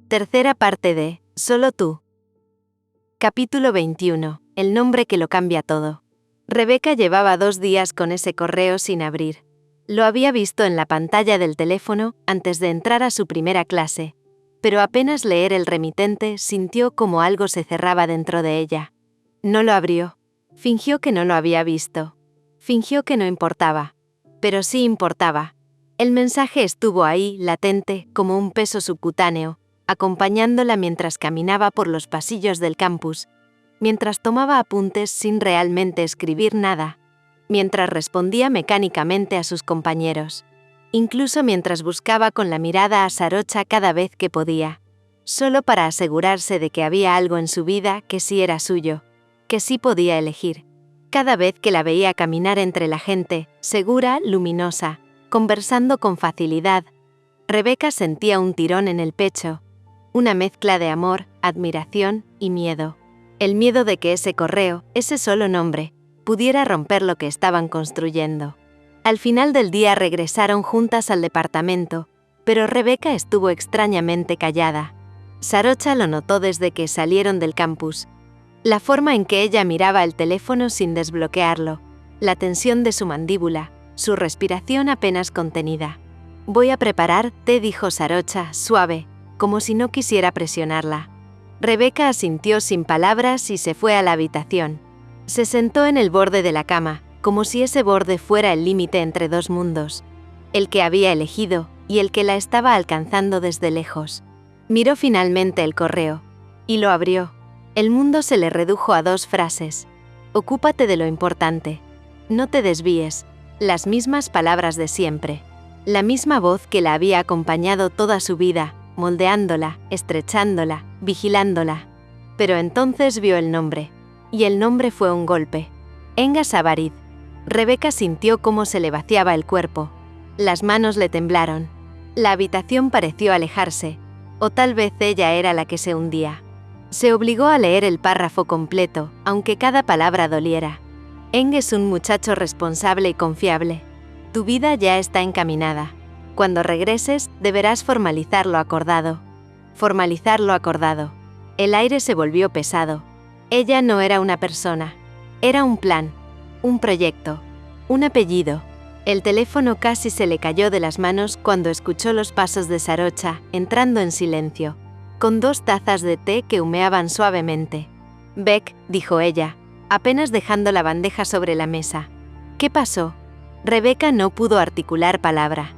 Tercera parte de Solo tú. Capítulo 21. El nombre que lo cambia todo. Rebeca llevaba 2 días con ese correo sin abrir. Lo había visto en la pantalla del teléfono antes de entrar a su primera clase, pero apenas leer el remitente sintió como algo se cerraba dentro de ella. No lo abrió. Fingió que no lo había visto. Fingió que no importaba. Pero sí importaba. El mensaje estuvo ahí, latente, como un peso subcutáneo, acompañándola mientras caminaba por los pasillos del campus, mientras tomaba apuntes sin realmente escribir nada, mientras respondía mecánicamente a sus compañeros, incluso mientras buscaba con la mirada a Sarocha cada vez que podía, solo para asegurarse de que había algo en su vida que sí era suyo, que sí podía elegir. Cada vez que la veía caminar entre la gente, segura, luminosa, conversando con facilidad, Rebeca sentía un tirón en el pecho, una mezcla de amor, admiración y miedo. El miedo de que ese correo, ese solo nombre, pudiera romper lo que estaban construyendo. Al final del día regresaron juntas al departamento, pero Rebeca estuvo extrañamente callada. Sarocha lo notó desde que salieron del campus. La forma en que ella miraba el teléfono sin desbloquearlo, la tensión de su mandíbula, su respiración apenas contenida. «Voy a preparar té», dijo Sarocha, suave, como si no quisiera presionarla. Rebeca asintió sin palabras y se fue a la habitación. Se sentó en el borde de la cama, como si ese borde fuera el límite entre 2 mundos, el que había elegido y el que la estaba alcanzando desde lejos. Miró finalmente el correo, y lo abrió. El mundo se le redujo a 2 frases. «Ocúpate de lo importante. No te desvíes», las mismas palabras de siempre. La misma voz que la había acompañado toda su vida, moldeándola, estrechándola, vigilándola. Pero entonces vio el nombre. Y el nombre fue un golpe. Enga Sabarid. Rebeca sintió cómo se le vaciaba el cuerpo. Las manos le temblaron. La habitación pareció alejarse. O tal vez ella era la que se hundía. Se obligó a leer el párrafo completo, aunque cada palabra doliera. Eng es un muchacho responsable y confiable. Tu vida ya está encaminada. Cuando regreses, deberás formalizar lo acordado. Formalizar lo acordado. El aire se volvió pesado. Ella no era una persona. Era un plan, un proyecto, un apellido. El teléfono casi se le cayó de las manos cuando escuchó los pasos de Sarocha, entrando en silencio, con 2 tazas de té que humeaban suavemente. «Beck», dijo ella, apenas dejando la bandeja sobre la mesa. «¿Qué pasó?» Rebeca no pudo articular palabra.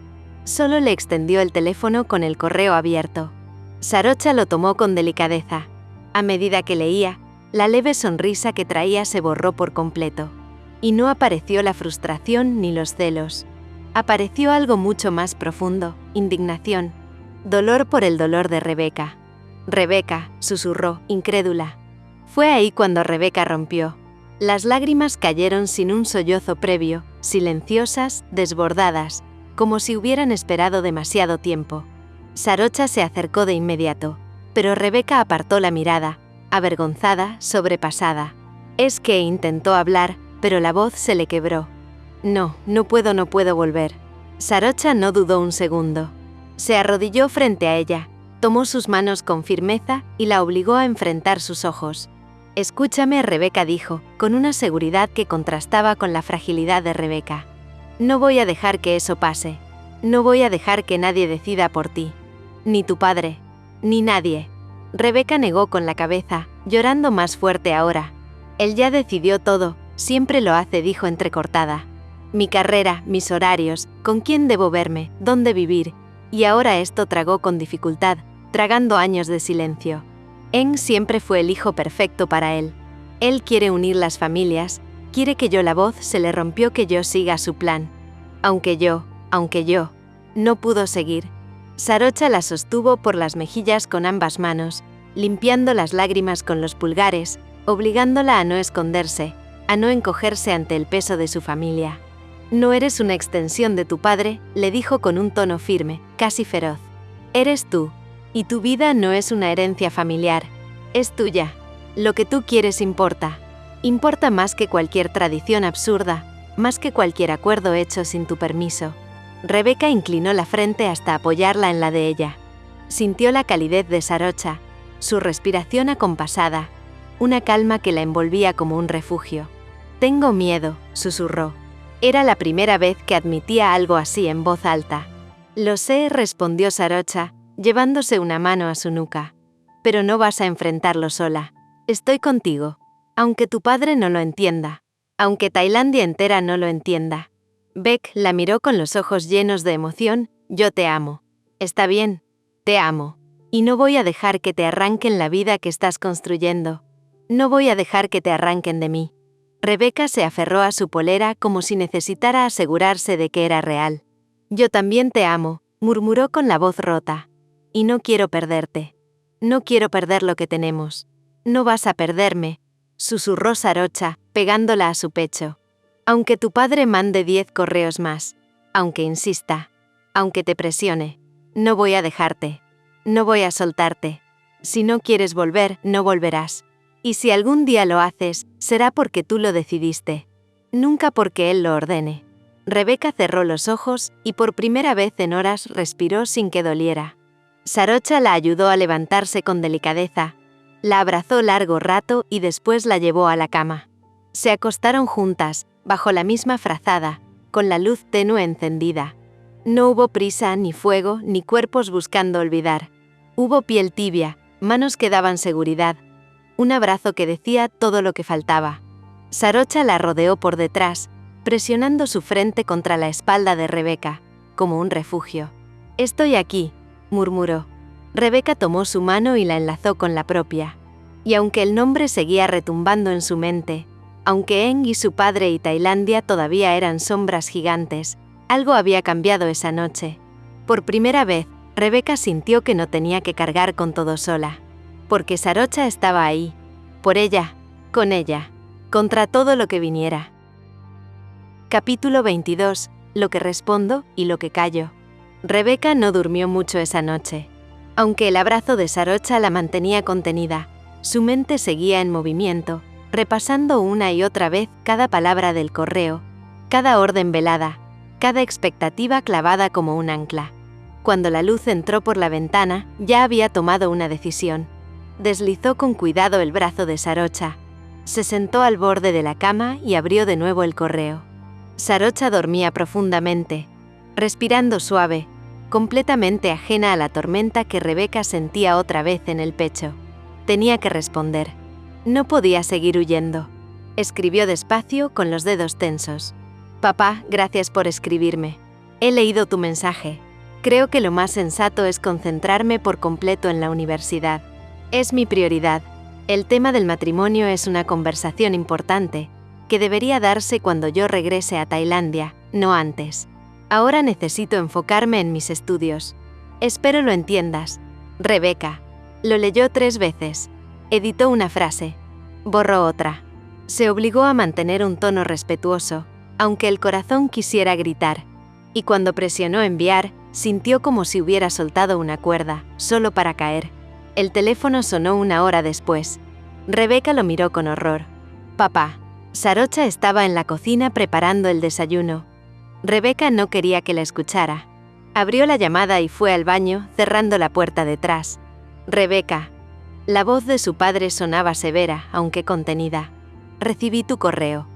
Solo le extendió el teléfono con el correo abierto. Sarocha lo tomó con delicadeza. A medida que leía, la leve sonrisa que traía se borró por completo. Y no apareció la frustración ni los celos. Apareció algo mucho más profundo, indignación, dolor por el dolor de Rebeca. «Rebeca», susurró, incrédula. Fue ahí cuando Rebeca rompió. Las lágrimas cayeron sin un sollozo previo, silenciosas, desbordadas, como si hubieran esperado demasiado tiempo. Sarocha se acercó de inmediato, pero Rebeca apartó la mirada, avergonzada, sobrepasada. Es que intentó hablar, pero la voz se le quebró. No puedo volver». Sarocha no dudó un segundo. Se arrodilló frente a ella, tomó sus manos con firmeza y la obligó a enfrentar sus ojos. «Escúchame», Rebeca dijo, con una seguridad que contrastaba con la fragilidad de Rebeca. «No voy a dejar que eso pase. No voy a dejar que nadie decida por ti. Ni tu padre. Ni nadie». Rebeca negó con la cabeza, llorando más fuerte ahora. «Él ya decidió todo, siempre lo hace», dijo entrecortada. «Mi carrera, mis horarios, con quién debo verme, dónde vivir». Y ahora esto tragó con dificultad, tragando años de silencio. Eng siempre fue el hijo perfecto para él. Él quiere unir las familias, quiere que yo. La voz se le rompió que yo siga su plan. Aunque yo, no pudo seguir. Sarocha la sostuvo por las mejillas con ambas manos, limpiando las lágrimas con los pulgares, obligándola a no esconderse, a no encogerse ante el peso de su familia. «No eres una extensión de tu padre», le dijo con un tono firme, casi feroz. «Eres tú. Y tu vida no es una herencia familiar. Es tuya. Lo que tú quieres importa. Importa más que cualquier tradición absurda, más que cualquier acuerdo hecho sin tu permiso». Rebeca inclinó la frente hasta apoyarla en la de ella. Sintió la calidez de Sarocha, su respiración acompasada, una calma que la envolvía como un refugio. «Tengo miedo», susurró. Era la primera vez que admitía algo así en voz alta. «Lo sé», respondió Sarocha, llevándose una mano a su nuca. «Pero no vas a enfrentarlo sola. Estoy contigo. Aunque tu padre no lo entienda. Aunque Tailandia entera no lo entienda». Beck la miró con los ojos llenos de emoción. «Yo te amo. Está bien. Te amo. Y no voy a dejar que te arranquen la vida que estás construyendo. No voy a dejar que te arranquen de mí». Rebeca se aferró a su polera como si necesitara asegurarse de que era real. «Yo también te amo», murmuró con la voz rota. «Y no quiero perderte. No quiero perder lo que tenemos. No vas a perderme», susurró Sarocha, pegándola a su pecho. «Aunque tu padre mande 10 correos más, aunque insista, aunque te presione, no voy a dejarte. No voy a soltarte. Si no quieres volver, no volverás. Y si algún día lo haces, será porque tú lo decidiste. Nunca porque él lo ordene». Rebeca cerró los ojos y por primera vez en horas respiró sin que doliera. Sarocha la ayudó a levantarse con delicadeza, la abrazó largo rato y después la llevó a la cama. Se acostaron juntas, bajo la misma frazada, con la luz tenue encendida. No hubo prisa, ni fuego, ni cuerpos buscando olvidar. Hubo piel tibia, manos que daban seguridad, un abrazo que decía todo lo que faltaba. Sarocha la rodeó por detrás, presionando su frente contra la espalda de Rebeca, como un refugio. «Estoy aquí», murmuró. Rebeca tomó su mano y la enlazó con la propia. Y aunque el nombre seguía retumbando en su mente, aunque Eng y su padre y Tailandia todavía eran sombras gigantes, algo había cambiado esa noche. Por primera vez, Rebeca sintió que no tenía que cargar con todo sola. Porque Sarocha estaba ahí. Por ella, con ella, contra todo lo que viniera. Capítulo 22. Lo que respondo y lo que callo. Rebeca no durmió mucho esa noche. Aunque el abrazo de Sarocha la mantenía contenida, su mente seguía en movimiento, repasando una y otra vez cada palabra del correo, cada orden velada, cada expectativa clavada como un ancla. Cuando la luz entró por la ventana, ya había tomado una decisión. Deslizó con cuidado el brazo de Sarocha, se sentó al borde de la cama y abrió de nuevo el correo. Sarocha dormía profundamente, respirando suave, completamente ajena a la tormenta que Rebeca sentía otra vez en el pecho. Tenía que responder. No podía seguir huyendo. Escribió despacio con los dedos tensos. «Papá, gracias por escribirme. He leído tu mensaje. Creo que lo más sensato es concentrarme por completo en la universidad. Es mi prioridad. El tema del matrimonio es una conversación importante, que debería darse cuando yo regrese a Tailandia, no antes. Ahora necesito enfocarme en mis estudios. Espero lo entiendas. Rebeca». Lo leyó 3 veces. Editó una frase. Borró otra. Se obligó a mantener un tono respetuoso, aunque el corazón quisiera gritar. Y cuando presionó enviar, sintió como si hubiera soltado una cuerda, solo para caer. El teléfono sonó 1 hora después. Rebeca lo miró con horror. «Papá». Sarocha estaba en la cocina preparando el desayuno. Rebeca no quería que la escuchara. Abrió la llamada y fue al baño, cerrando la puerta detrás. «Rebeca». La voz de su padre sonaba severa, aunque contenida. «Recibí tu correo.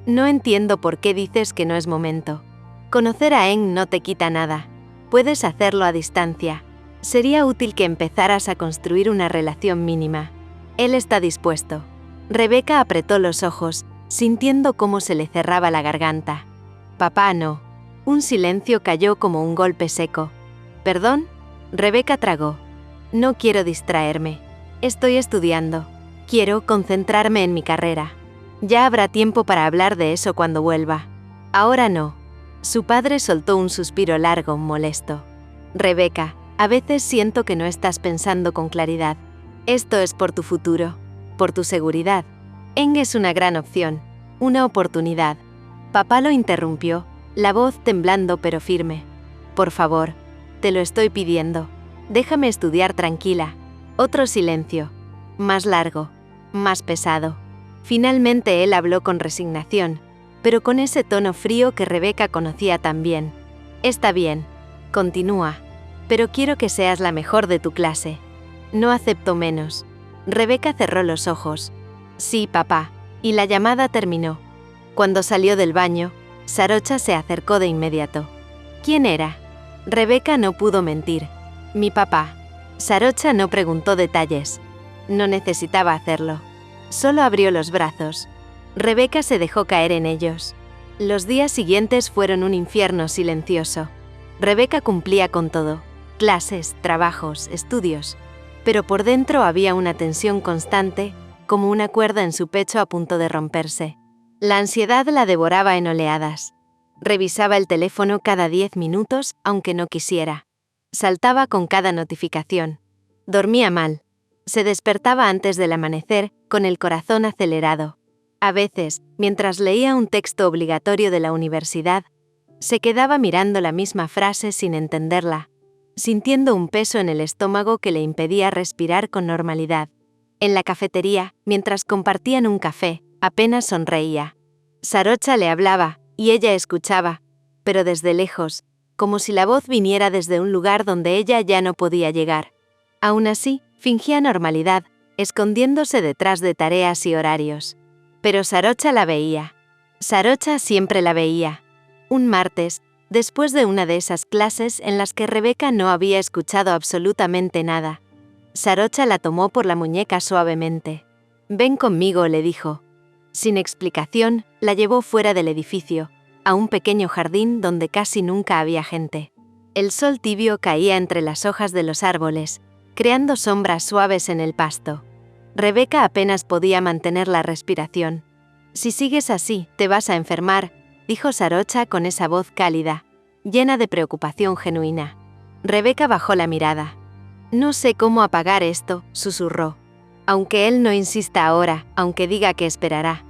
No entiendo por qué dices que no es momento. Conocer a Eng no te quita nada. Puedes hacerlo a distancia. Sería útil que empezaras a construir una relación mínima. Él está dispuesto». Rebeca apretó los ojos, sintiendo cómo se le cerraba la garganta. «Papá, no». Un silencio cayó como un golpe seco. «¿Perdón?». Rebeca tragó. «No quiero distraerme. Estoy estudiando. Quiero concentrarme en mi carrera. Ya habrá tiempo para hablar de eso cuando vuelva. Ahora no». Su padre soltó un suspiro largo, molesto. «Rebeca, a veces siento que no estás pensando con claridad. Esto es por tu futuro, por tu seguridad. Eng es una gran opción, una oportunidad». Papá lo interrumpió, la voz temblando pero firme. «Por favor, te lo estoy pidiendo. Déjame estudiar tranquila». Otro silencio. Más largo, más pesado. Finalmente él habló con resignación, pero con ese tono frío que Rebeca conocía tan bien. «Está bien. Continúa. Pero quiero que seas la mejor de tu clase. No acepto menos. Rebeca cerró los ojos. Sí, papá. Y la llamada terminó. Cuando salió del baño, Sarocha se acercó de inmediato. ¿Quién era? Rebeca no pudo mentir. Mi papá. Sarocha no preguntó detalles. No necesitaba hacerlo. Solo abrió los brazos. Rebeca se dejó caer en ellos. Los días siguientes fueron un infierno silencioso. Rebeca cumplía con todo. Clases, trabajos, estudios. Pero por dentro había una tensión constante, como una cuerda en su pecho a punto de romperse. La ansiedad la devoraba en oleadas. Revisaba el teléfono cada 10 minutos, aunque no quisiera. Saltaba con cada notificación. Dormía mal. Se despertaba antes del amanecer, con el corazón acelerado. A veces, mientras leía un texto obligatorio de la universidad, se quedaba mirando la misma frase sin entenderla, sintiendo un peso en el estómago que le impedía respirar con normalidad. En la cafetería, mientras compartían un café, apenas sonreía. Sarocha le hablaba, y ella escuchaba, pero desde lejos, como si la voz viniera desde un lugar donde ella ya no podía llegar. Aún así, fingía normalidad, escondiéndose detrás de tareas y horarios. Pero Sarocha la veía. Sarocha siempre la veía. Un martes, después de una de esas clases en las que Rebeca no había escuchado absolutamente nada, Sarocha la tomó por la muñeca suavemente. «Ven conmigo», le dijo. Sin explicación, la llevó fuera del edificio, a un pequeño jardín donde casi nunca había gente. El sol tibio caía entre las hojas de los árboles, creando sombras suaves en el pasto. Rebeca apenas podía mantener la respiración. «Si sigues así, te vas a enfermar», dijo Sarocha con esa voz cálida, llena de preocupación genuina. Rebeca bajó la mirada. «No sé cómo apagar esto», susurró. «Aunque él no insista ahora, aunque diga que esperará.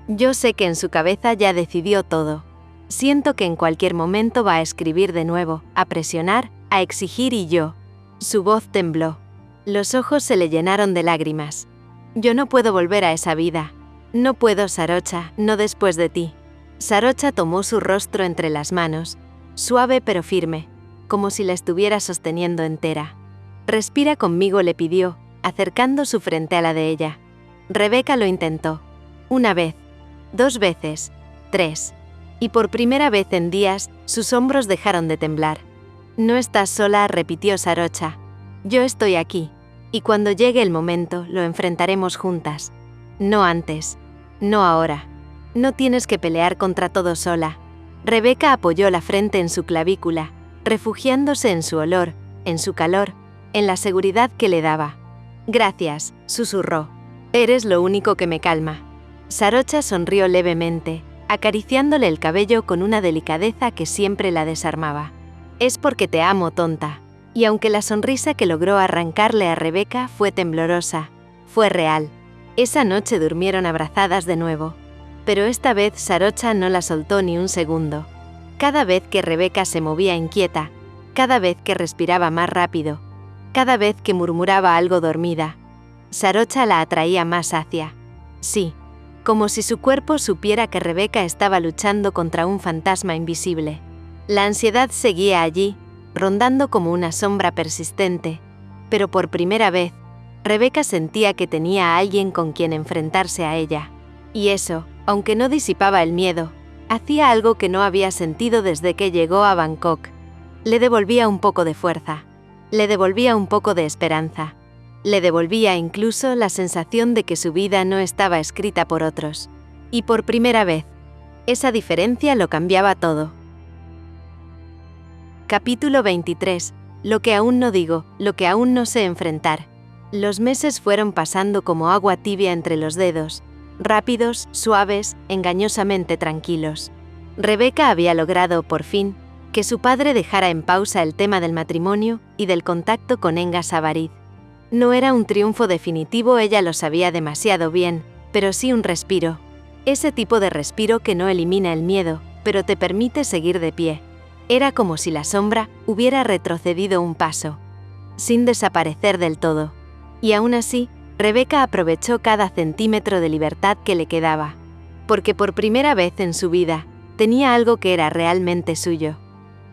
Yo sé que en su cabeza ya decidió todo. Siento que en cualquier momento va a escribir de nuevo, a presionar, a exigir y yo». Su voz tembló. Los ojos se le llenaron de lágrimas. «Yo no puedo volver a esa vida. No puedo, Sarocha, no después de ti». Sarocha tomó su rostro entre las manos, suave pero firme, como si la estuviera sosteniendo entera. «Respira conmigo», le pidió, acercando su frente a la de ella. Rebeca lo intentó. Una vez, 2 veces, 3. Y por primera vez en días, sus hombros dejaron de temblar. «No estás sola», repitió Sarocha. «Yo estoy aquí. Y cuando llegue el momento, lo enfrentaremos juntas. No antes. No ahora. No tienes que pelear contra todo sola». Rebeca apoyó la frente en su clavícula, refugiándose en su olor, en su calor, en la seguridad que le daba. «Gracias», susurró. «Eres lo único que me calma». Sarocha sonrió levemente, acariciándole el cabello con una delicadeza que siempre la desarmaba. «Es porque te amo, tonta». Y aunque la sonrisa que logró arrancarle a Rebeca fue temblorosa, fue real. Esa noche durmieron abrazadas de nuevo. Pero esta vez Sarocha no la soltó ni un segundo. Cada vez que Rebeca se movía inquieta, cada vez que respiraba más rápido, cada vez que murmuraba algo dormida, Sarocha la atraía más hacia. Sí, como si su cuerpo supiera que Rebeca estaba luchando contra un fantasma invisible. La ansiedad seguía allí, rondando como una sombra persistente, pero por primera vez, Rebeca sentía que tenía a alguien con quien enfrentarse a ella. Y eso, aunque no disipaba el miedo, hacía algo que no había sentido desde que llegó a Bangkok. Le devolvía un poco de fuerza, le devolvía un poco de esperanza, le devolvía incluso la sensación de que su vida no estaba escrita por otros. Y por primera vez, esa diferencia lo cambiaba todo. Capítulo 23. Lo que aún no digo, lo que aún no sé enfrentar. Los meses fueron pasando como agua tibia entre los dedos, rápidos, suaves, engañosamente tranquilos. Rebeca había logrado, por fin, que su padre dejara en pausa el tema del matrimonio y del contacto con Enga Sabarid. No era un triunfo definitivo, ella lo sabía demasiado bien, pero sí un respiro. Ese tipo de respiro que no elimina el miedo, pero te permite seguir de pie. Era como si la sombra hubiera retrocedido un paso, sin desaparecer del todo. Y aún así, Rebeca aprovechó cada centímetro de libertad que le quedaba, porque por primera vez en su vida, tenía algo que era realmente suyo.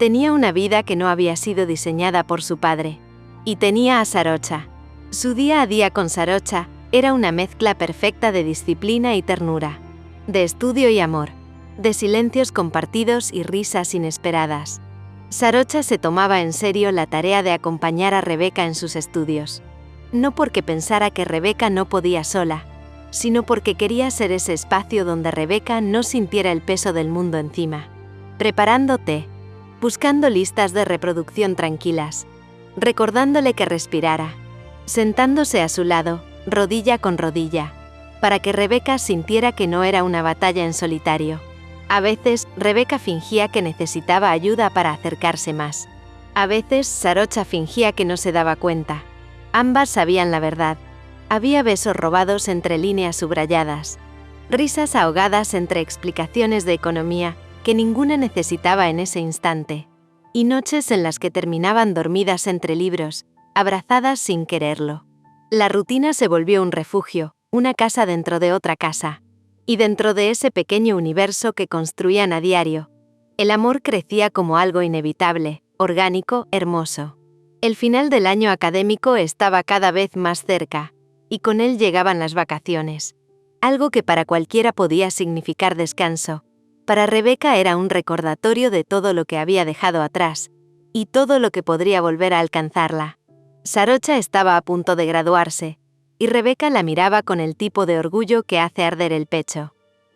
Tenía una vida que no había sido diseñada por su padre. Y tenía a Sarocha. Su día a día con Sarocha era una mezcla perfecta de disciplina y ternura, de estudio y amor, de silencios compartidos y risas inesperadas. Sarocha se tomaba en serio la tarea de acompañar a Rebeca en sus estudios. No porque pensara que Rebeca no podía sola, sino porque quería ser ese espacio donde Rebeca no sintiera el peso del mundo encima. Preparando té, buscando listas de reproducción tranquilas, recordándole que respirara, sentándose a su lado, rodilla con rodilla, para que Rebeca sintiera que no era una batalla en solitario. A veces, Rebeca fingía que necesitaba ayuda para acercarse más. A veces, Sarocha fingía que no se daba cuenta. Ambas sabían la verdad. Había besos robados entre líneas subrayadas, risas ahogadas entre explicaciones de economía que ninguna necesitaba en ese instante, y noches en las que terminaban dormidas entre libros, abrazadas sin quererlo. La rutina se volvió un refugio, una casa dentro de otra casa. Y dentro de ese pequeño universo que construían a diario, el amor crecía como algo inevitable, orgánico, hermoso. El final del año académico estaba cada vez más cerca, y con él llegaban las vacaciones. Algo que para cualquiera podía significar descanso. Para Rebeca era un recordatorio de todo lo que había dejado atrás, y todo lo que podría volver a alcanzarla. Sarocha estaba a punto de graduarse, y Rebeca la miraba con el tipo de orgullo que hace arder el pecho.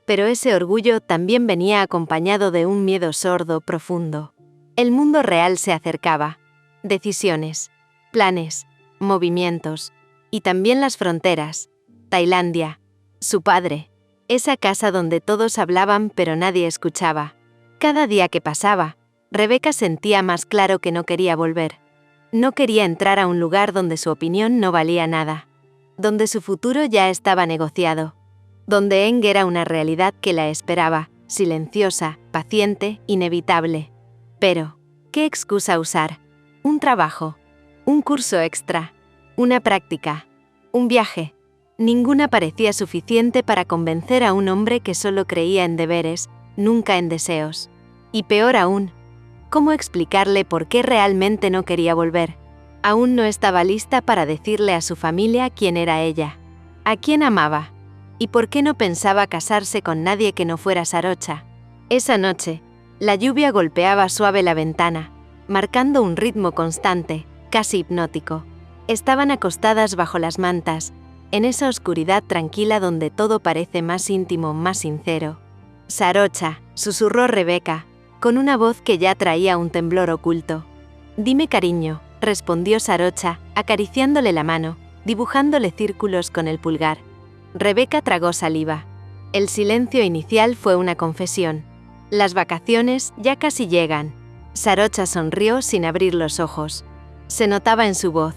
Pero ese orgullo también venía acompañado de un miedo sordo, profundo. El mundo real se acercaba. Decisiones, planes, movimientos, y también las fronteras. Tailandia, su padre, esa casa donde todos hablaban pero nadie escuchaba. Cada día que pasaba, Rebeca sentía más claro que no quería volver. No quería entrar a un lugar donde su opinión no valía nada, donde su futuro ya estaba negociado, donde Eng era una realidad que la esperaba, silenciosa, paciente, inevitable. Pero, ¿qué excusa usar? Un trabajo, un curso extra, una práctica, un viaje. Ninguna parecía suficiente para convencer a un hombre que solo creía en deberes, nunca en deseos. Y peor aún, ¿cómo explicarle por qué realmente no quería volver? Aún no estaba lista para decirle a su familia quién era ella, a quién amaba, y por qué no pensaba casarse con nadie que no fuera Sarocha. Esa noche, la lluvia golpeaba suave la ventana, marcando un ritmo constante, casi hipnótico. Estaban acostadas bajo las mantas, en esa oscuridad tranquila donde todo parece más íntimo, más sincero. «Sarocha», susurró Rebeca, con una voz que ya traía un temblor oculto. «Dime cariño», respondió Sarocha, acariciándole la mano, dibujándole círculos con el pulgar. Rebeca tragó saliva. El silencio inicial fue una confesión. Las vacaciones ya casi llegan. Sarocha sonrió sin abrir los ojos. Se notaba en su voz.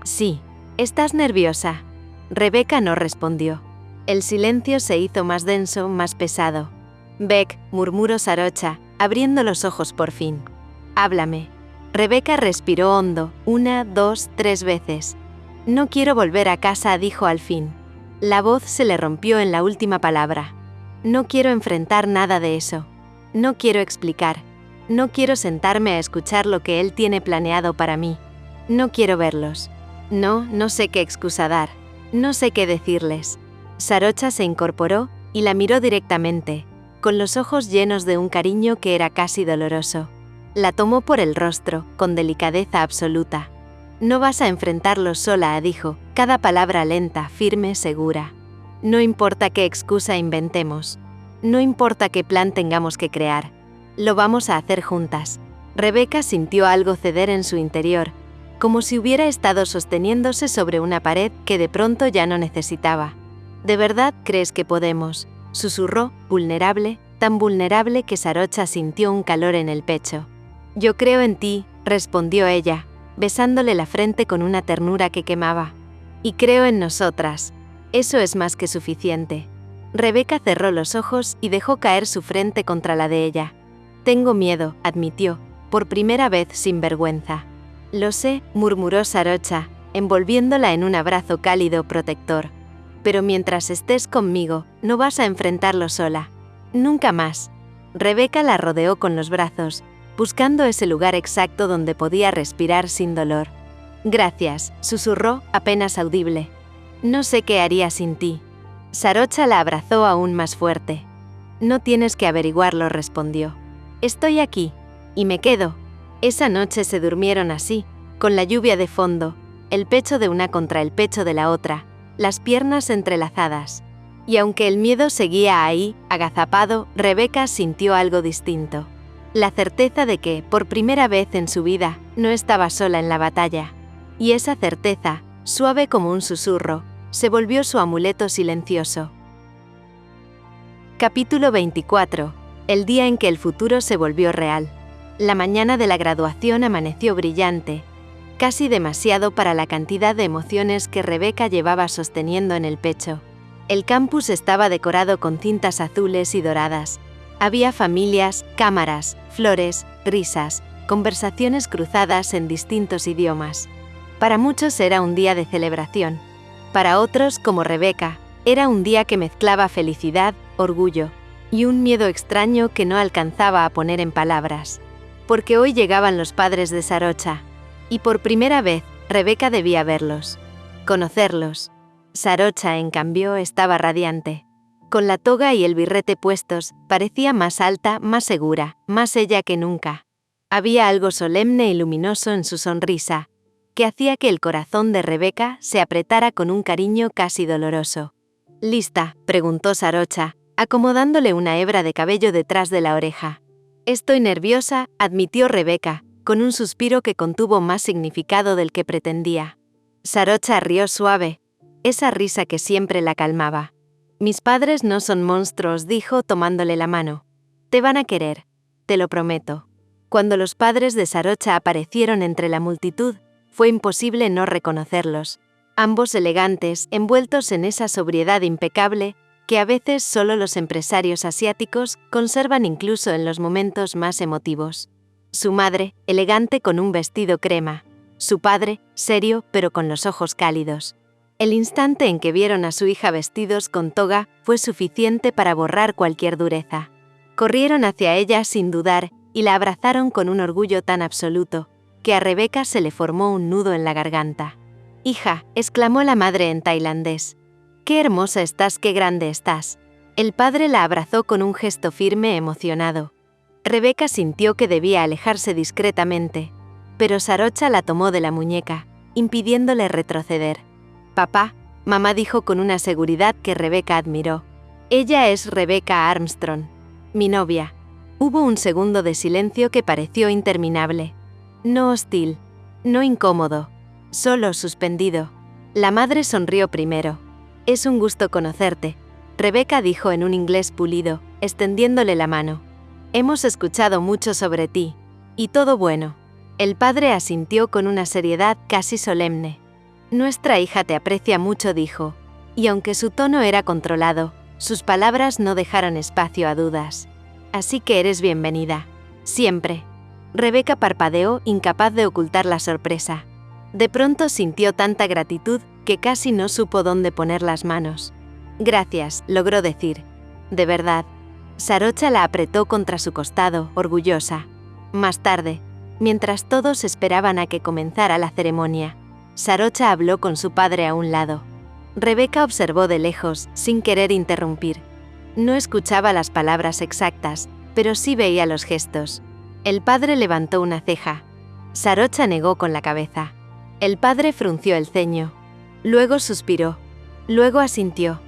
«Sí, ¿estás nerviosa?» Rebeca no respondió. El silencio se hizo más denso, más pesado. «Beck», murmuró Sarocha, abriendo los ojos por fin. «Háblame». Rebeca respiró hondo, 1, 2, 3 veces. «No quiero volver a casa», dijo al fin. La voz se le rompió en la última palabra. «No quiero enfrentar nada de eso. No quiero explicar. No quiero sentarme a escuchar lo que él tiene planeado para mí. No quiero verlos. No sé qué excusa dar. No sé qué decirles». Sarocha se incorporó y la miró directamente, con los ojos llenos de un cariño que era casi doloroso. La tomó por el rostro, con delicadeza absoluta. «No vas a enfrentarlo sola», dijo, cada palabra lenta, firme, segura. «No importa qué excusa inventemos. No importa qué plan tengamos que crear. Lo vamos a hacer juntas». Rebeca sintió algo ceder en su interior, como si hubiera estado sosteniéndose sobre una pared que de pronto ya no necesitaba. «¿De verdad crees que podemos?», susurró, vulnerable, tan vulnerable que Sarocha sintió un calor en el pecho. «Yo creo en ti», respondió ella, besándole la frente con una ternura que quemaba. «Y creo en nosotras. Eso es más que suficiente». Rebeca cerró los ojos y dejó caer su frente contra la de ella. «Tengo miedo», admitió, por primera vez sin vergüenza. «Lo sé», murmuró Sarocha, envolviéndola en un abrazo cálido protector. «Pero mientras estés conmigo, no vas a enfrentarlo sola. Nunca más». Rebeca la rodeó con los brazos, buscando ese lugar exacto donde podía respirar sin dolor. Gracias, susurró, apenas audible. No sé qué haría sin ti. Sarocha la abrazó aún más fuerte. No tienes que averiguarlo, respondió. Estoy aquí. Y me quedo. Esa noche se durmieron así, con la lluvia de fondo, el pecho de una contra el pecho de la otra, las piernas entrelazadas. Y aunque el miedo seguía ahí, agazapado, Rebeca sintió algo distinto. La certeza de que, por primera vez en su vida, no estaba sola en la batalla. Y esa certeza, suave como un susurro, se volvió su amuleto silencioso. Capítulo 24. El día en que el futuro se volvió real. La mañana de la graduación amaneció brillante, casi demasiado para la cantidad de emociones que Rebeca llevaba sosteniendo en el pecho. El campus estaba decorado con cintas azules y doradas. Había familias, cámaras, flores, risas, conversaciones cruzadas en distintos idiomas. Para muchos era un día de celebración. Para otros, como Rebeca, era un día que mezclaba felicidad, orgullo y un miedo extraño que no alcanzaba a poner en palabras. Porque hoy llegaban los padres de Sarocha, y por primera vez Rebeca debía verlos, conocerlos. Sarocha, en cambio, estaba radiante. Con la toga y el birrete puestos, parecía más alta, más segura, más ella que nunca. Había algo solemne y luminoso en su sonrisa, que hacía que el corazón de Rebeca se apretara con un cariño casi doloroso. ¿Lista?, preguntó Sarocha, acomodándole una hebra de cabello detrás de la oreja. Estoy nerviosa, admitió Rebeca, con un suspiro que contuvo más significado del que pretendía. Sarocha rió suave, esa risa que siempre la calmaba. Mis padres no son monstruos, dijo tomándole la mano. Te van a querer, te lo prometo. Cuando los padres de Sarocha aparecieron entre la multitud, fue imposible no reconocerlos. Ambos elegantes, envueltos en esa sobriedad impecable que a veces solo los empresarios asiáticos conservan incluso en los momentos más emotivos. Su madre, elegante con un vestido crema. Su padre, serio pero con los ojos cálidos. El instante en que vieron a su hija vestidos con toga fue suficiente para borrar cualquier dureza. Corrieron hacia ella sin dudar y la abrazaron con un orgullo tan absoluto que a Rebeca se le formó un nudo en la garganta. «Hija», exclamó la madre en tailandés. «Qué hermosa estás, qué grande estás». El padre la abrazó con un gesto firme, emocionado. Rebeca sintió que debía alejarse discretamente, pero Sarocha la tomó de la muñeca, impidiéndole retroceder. «Papá», mamá dijo con una seguridad que Rebeca admiró. «Ella es Rebecca Armstrong, mi novia». Hubo un segundo de silencio que pareció interminable. No hostil, no incómodo, solo suspendido. La madre sonrió primero. «Es un gusto conocerte», Rebeca dijo en un inglés pulido, extendiéndole la mano. «Hemos escuchado mucho sobre ti. Y todo bueno». El padre asintió con una seriedad casi solemne. «Nuestra hija te aprecia mucho», dijo, y aunque su tono era controlado, sus palabras no dejaron espacio a dudas. «Así que eres bienvenida. Siempre». Rebeca parpadeó, incapaz de ocultar la sorpresa. De pronto sintió tanta gratitud que casi no supo dónde poner las manos. «Gracias», logró decir. «De verdad». Sarocha la apretó contra su costado, orgullosa. Más tarde, mientras todos esperaban a que comenzara la ceremonia, Sarocha habló con su padre a un lado. Rebeca observó de lejos, sin querer interrumpir. No escuchaba las palabras exactas, pero sí veía los gestos. El padre levantó una ceja. Sarocha negó con la cabeza. El padre frunció el ceño. Luego suspiró. Luego asintió.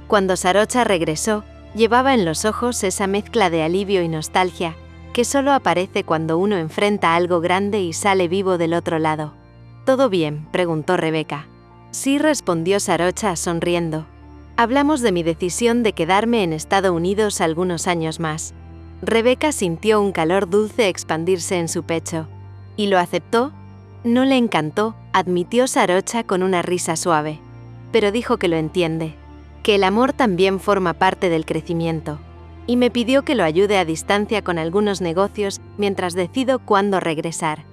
Cuando Sarocha regresó, llevaba en los ojos esa mezcla de alivio y nostalgia que solo aparece cuando uno enfrenta algo grande y sale vivo del otro lado. «¿Todo bien?», preguntó Rebeca. «Sí», respondió Sarocha sonriendo. «Hablamos de mi decisión de quedarme en Estados Unidos algunos años más». Rebeca sintió un calor dulce expandirse en su pecho. «¿Y lo aceptó?». «No le encantó», admitió Sarocha con una risa suave. «Pero dijo que lo entiende, que el amor también forma parte del crecimiento. Y me pidió que lo ayude a distancia con algunos negocios mientras decido cuándo regresar.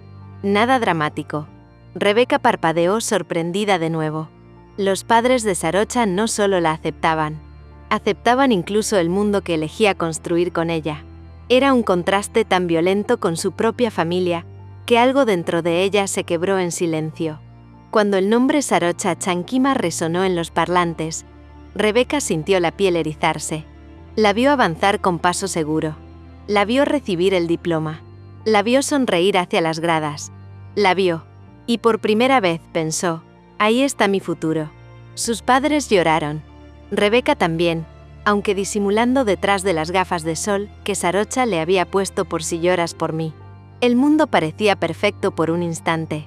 Nada dramático». Rebeca parpadeó sorprendida de nuevo. Los padres de Sarocha no solo la aceptaban incluso el mundo que elegía construir con ella. Era un contraste tan violento con su propia familia, que algo dentro de ella se quebró en silencio. Cuando el nombre Sarocha Chankima resonó en los parlantes, Rebeca sintió la piel erizarse. La vio avanzar con paso seguro. La vio recibir el diploma. La vio sonreír hacia las gradas. La vio. Y por primera vez pensó, ahí está mi futuro. Sus padres lloraron. Rebeca también, aunque disimulando detrás de las gafas de sol que Sarocha le había puesto por si lloras por mí. El mundo parecía perfecto por un instante.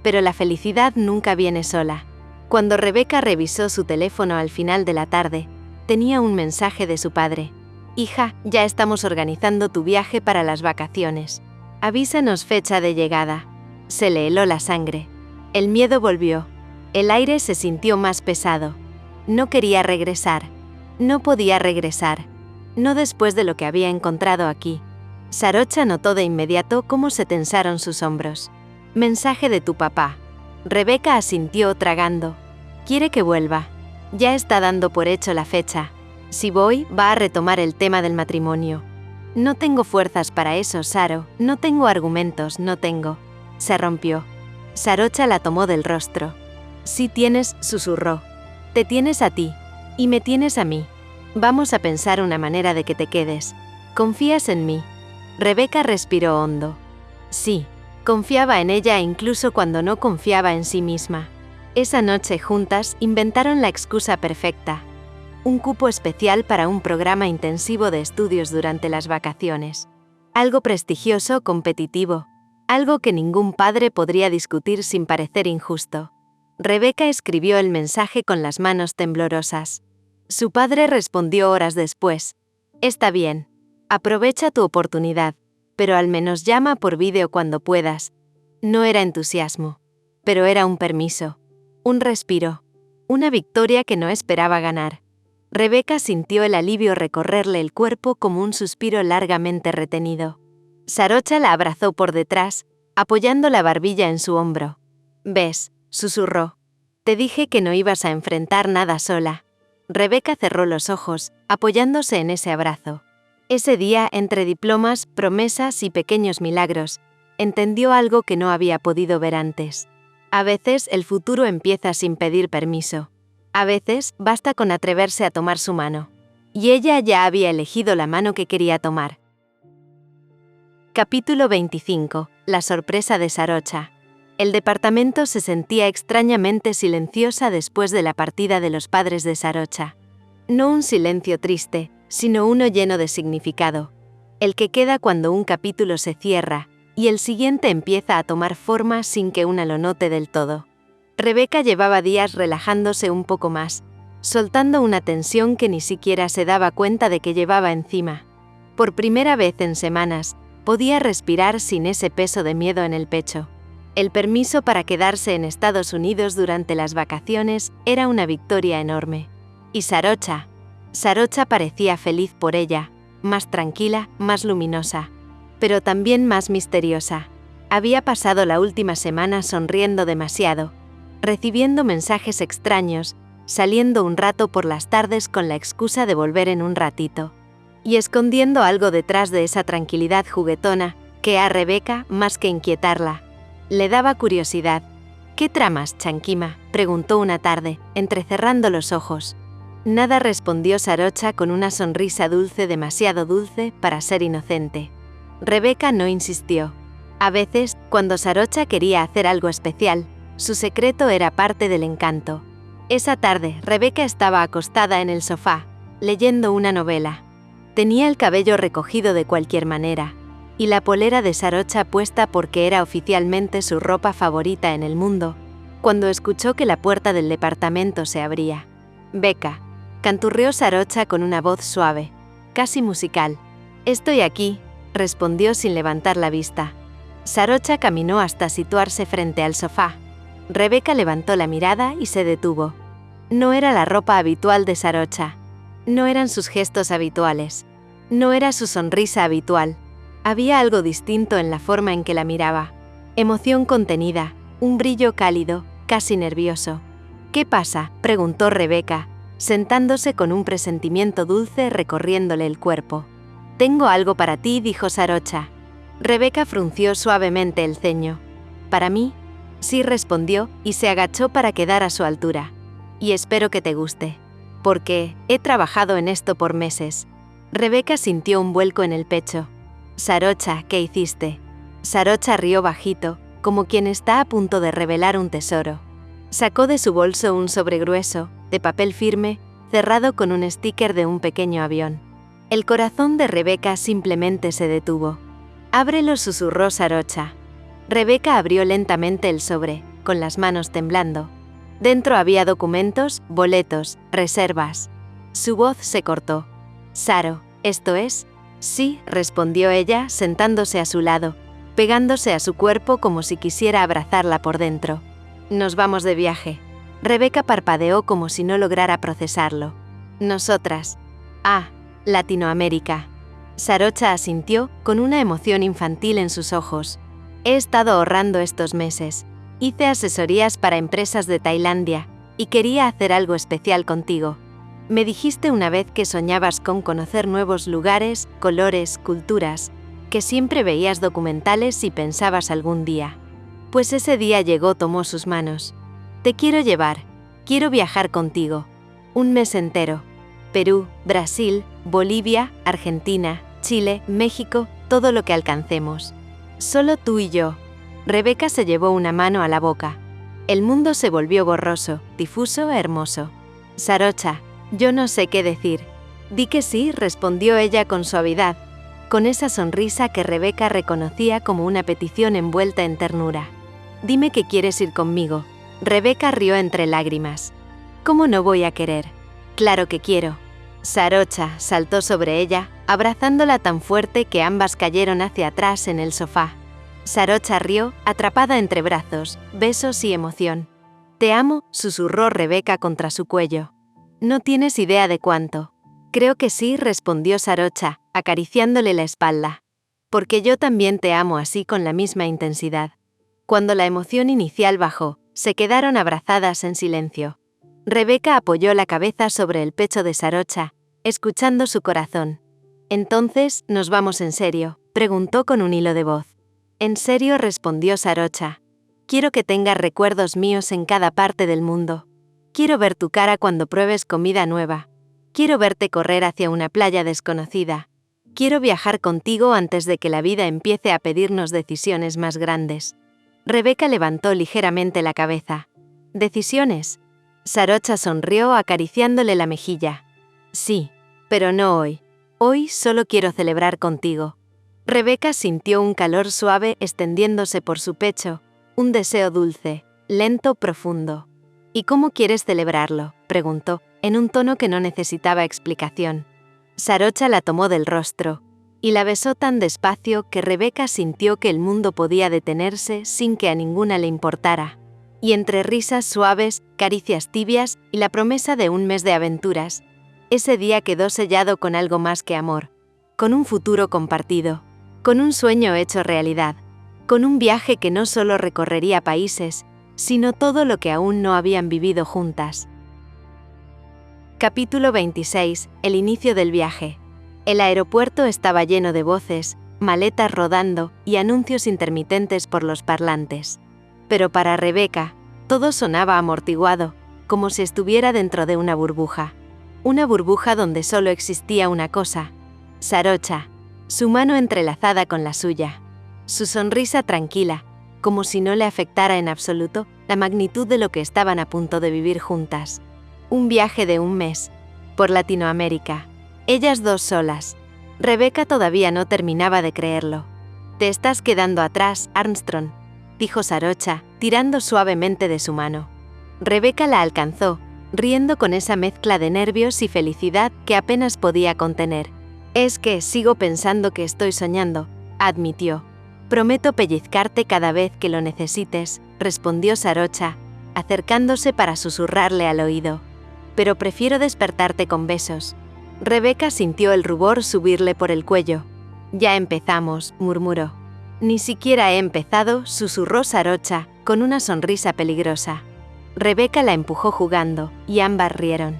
Pero la felicidad nunca viene sola. Cuando Rebeca revisó su teléfono al final de la tarde, tenía un mensaje de su padre. Hija, ya estamos organizando tu viaje para las vacaciones. Avísanos fecha de llegada. Se le heló la sangre. El miedo volvió. El aire se sintió más pesado. No quería regresar. No podía regresar. No después de lo que había encontrado aquí. Sarocha notó de inmediato cómo se tensaron sus hombros. Mensaje de tu papá. Rebeca asintió tragando. Quiere que vuelva. Ya está dando por hecho la fecha. Si voy, va a retomar el tema del matrimonio. No tengo fuerzas para eso, Saro. No tengo argumentos, no tengo. Se rompió. Sarocha la tomó del rostro. Sí tienes, susurró. Te tienes a ti. Y me tienes a mí. Vamos a pensar una manera de que te quedes. ¿Confías en mí? Rebeca respiró hondo. Sí. Confiaba en ella incluso cuando no confiaba en sí misma. Esa noche juntas inventaron la excusa perfecta. Un cupo especial para un programa intensivo de estudios durante las vacaciones. Algo prestigioso, competitivo. Algo que ningún padre podría discutir sin parecer injusto. Rebeca escribió el mensaje con las manos temblorosas. Su padre respondió horas después. Está bien. Aprovecha tu oportunidad. Pero al menos llama por vídeo cuando puedas. No era entusiasmo, pero era un permiso, un respiro, una victoria que no esperaba ganar. Rebeca sintió el alivio recorrerle el cuerpo como un suspiro largamente retenido. Sarocha la abrazó por detrás, apoyando la barbilla en su hombro. «¿Ves?», susurró. «Te dije que no ibas a enfrentar nada sola». Rebeca cerró los ojos, apoyándose en ese abrazo. Ese día, entre diplomas, promesas y pequeños milagros, entendió algo que no había podido ver antes. A veces el futuro empieza sin pedir permiso. A veces basta con atreverse a tomar su mano. Y ella ya había elegido la mano que quería tomar. Capítulo 25. La sorpresa de Sarocha. El departamento se sentía extrañamente silenciosa después de la partida de los padres de Sarocha. No un silencio triste, sino uno lleno de significado, el que queda cuando un capítulo se cierra y el siguiente empieza a tomar forma sin que una lo note del todo. Rebeca llevaba días relajándose un poco más, soltando una tensión que ni siquiera se daba cuenta de que llevaba encima. Por primera vez en semanas, podía respirar sin ese peso de miedo en el pecho. El permiso para quedarse en Estados Unidos durante las vacaciones era una victoria enorme. Y Sarocha parecía feliz por ella, más tranquila, más luminosa, pero también más misteriosa. Había pasado la última semana sonriendo demasiado, recibiendo mensajes extraños, saliendo un rato por las tardes con la excusa de volver en un ratito, y escondiendo algo detrás de esa tranquilidad juguetona que a Rebeca, más que inquietarla, le daba curiosidad. «¿Qué tramas, Chankima?», preguntó una tarde, entrecerrando los ojos. Nada, respondió Sarocha con una sonrisa dulce, demasiado dulce para ser inocente. Rebeca no insistió. A veces, cuando Sarocha quería hacer algo especial, su secreto era parte del encanto. Esa tarde, Rebeca estaba acostada en el sofá, leyendo una novela. Tenía el cabello recogido de cualquier manera, y la polera de Sarocha puesta porque era oficialmente su ropa favorita en el mundo, cuando escuchó que la puerta del departamento se abría. «Beca», canturreó Sarocha con una voz suave, casi musical. «Estoy aquí», respondió sin levantar la vista. Sarocha caminó hasta situarse frente al sofá. Rebeca levantó la mirada y se detuvo. No era la ropa habitual de Sarocha. No eran sus gestos habituales. No era su sonrisa habitual. Había algo distinto en la forma en que la miraba. Emoción contenida, un brillo cálido, casi nervioso. «¿Qué pasa?», preguntó Rebeca, sentándose con un presentimiento dulce recorriéndole el cuerpo. Tengo algo para ti, dijo Sarocha. Rebeca frunció suavemente el ceño. ¿Para mí? Sí, respondió, y se agachó para quedar a su altura. Y espero que te guste. Porque he trabajado en esto por meses. Rebeca sintió un vuelco en el pecho. Sarocha, ¿qué hiciste? Sarocha rió bajito, como quien está a punto de revelar un tesoro. Sacó de su bolso un sobre grueso, de papel firme, cerrado con un sticker de un pequeño avión. El corazón de Rebeca simplemente se detuvo. Ábrelo, susurró Sarocha. Rebeca abrió lentamente el sobre, con las manos temblando. Dentro había documentos, boletos, reservas. Su voz se cortó. Saro, ¿esto es? Sí, respondió ella, sentándose a su lado, pegándose a su cuerpo como si quisiera abrazarla por dentro. Nos vamos de viaje. Rebeca parpadeó como si no lograra procesarlo. Nosotras. Ah, Latinoamérica. Sarocha asintió, con una emoción infantil en sus ojos. He estado ahorrando estos meses. Hice asesorías para empresas de Tailandia, y quería hacer algo especial contigo. Me dijiste una vez que soñabas con conocer nuevos lugares, colores, culturas, que siempre veías documentales y pensabas algún día. Pues ese día llegó, tomó sus manos. Te quiero llevar, quiero viajar contigo. Un mes entero. Perú, Brasil, Bolivia, Argentina, Chile, México, todo lo que alcancemos. Solo tú y yo. Rebeca se llevó una mano a la boca. El mundo se volvió borroso, difuso, hermoso. Sarocha, yo no sé qué decir. Di que sí, respondió ella con suavidad, con esa sonrisa que Rebeca reconocía como una petición envuelta en ternura. Dime que quieres ir conmigo. Rebeca rió entre lágrimas. ¿Cómo no voy a querer? Claro que quiero. Sarocha saltó sobre ella, abrazándola tan fuerte que ambas cayeron hacia atrás en el sofá. Sarocha rió, atrapada entre brazos, besos y emoción. Te amo, susurró Rebeca contra su cuello. No tienes idea de cuánto. Creo que sí, respondió Sarocha, acariciándole la espalda. Porque yo también te amo así con la misma intensidad. Cuando la emoción inicial bajó, se quedaron abrazadas en silencio. Rebeca apoyó la cabeza sobre el pecho de Sarocha, escuchando su corazón. Entonces, ¿nos vamos en serio?, preguntó con un hilo de voz. En serio, respondió Sarocha. Quiero que tengas recuerdos míos en cada parte del mundo. Quiero ver tu cara cuando pruebes comida nueva. Quiero verte correr hacia una playa desconocida. Quiero viajar contigo antes de que la vida empiece a pedirnos decisiones más grandes. Rebeca levantó ligeramente la cabeza. ¿Decisiones? Sarocha sonrió acariciándole la mejilla. Sí, pero no hoy. Hoy solo quiero celebrar contigo. Rebeca sintió un calor suave extendiéndose por su pecho, un deseo dulce, lento, profundo. ¿Y cómo quieres celebrarlo?, preguntó, en un tono que no necesitaba explicación. Sarocha la tomó del rostro, y la besó tan despacio que Rebeca sintió que el mundo podía detenerse sin que a ninguna le importara. Y entre risas suaves, caricias tibias y la promesa de un mes de aventuras, ese día quedó sellado con algo más que amor, con un futuro compartido, con un sueño hecho realidad, con un viaje que no solo recorrería países, sino todo lo que aún no habían vivido juntas. Capítulo 26. El inicio del viaje. El aeropuerto estaba lleno de voces, maletas rodando y anuncios intermitentes por los parlantes. Pero para Rebeca, todo sonaba amortiguado, como si estuviera dentro de una burbuja. Una burbuja donde solo existía una cosa: Sarocha, su mano entrelazada con la suya. Su sonrisa tranquila, como si no le afectara en absoluto la magnitud de lo que estaban a punto de vivir juntas. Un viaje de un mes, por Latinoamérica. Ellas dos solas. Rebeca todavía no terminaba de creerlo. «Te estás quedando atrás, Armstrong», dijo Sarocha, tirando suavemente de su mano. Rebeca la alcanzó, riendo con esa mezcla de nervios y felicidad que apenas podía contener. «Es que sigo pensando que estoy soñando», admitió. «Prometo pellizcarte cada vez que lo necesites», respondió Sarocha, acercándose para susurrarle al oído. «Pero prefiero despertarte con besos». Rebeca sintió el rubor subirle por el cuello. «Ya empezamos», murmuró. «Ni siquiera he empezado», susurró Sarocha, con una sonrisa peligrosa. Rebeca la empujó jugando, y ambas rieron.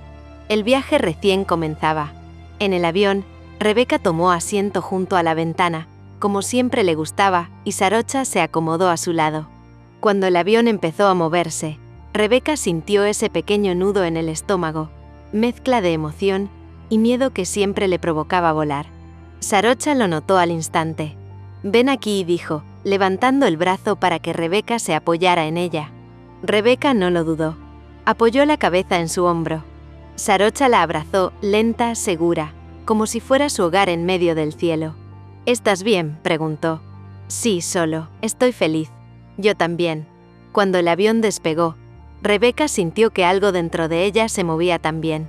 El viaje recién comenzaba. En el avión, Rebeca tomó asiento junto a la ventana, como siempre le gustaba, y Sarocha se acomodó a su lado. Cuando el avión empezó a moverse, Rebeca sintió ese pequeño nudo en el estómago, mezcla de emoción y miedo que siempre le provocaba volar. Sarocha lo notó al instante. «Ven aquí», dijo, levantando el brazo para que Rebeca se apoyara en ella. Rebeca no lo dudó. Apoyó la cabeza en su hombro. Sarocha la abrazó, lenta, segura, como si fuera su hogar en medio del cielo. «¿Estás bien?», preguntó. «Sí, solo, estoy feliz». «Yo también». Cuando el avión despegó, Rebeca sintió que algo dentro de ella se movía también,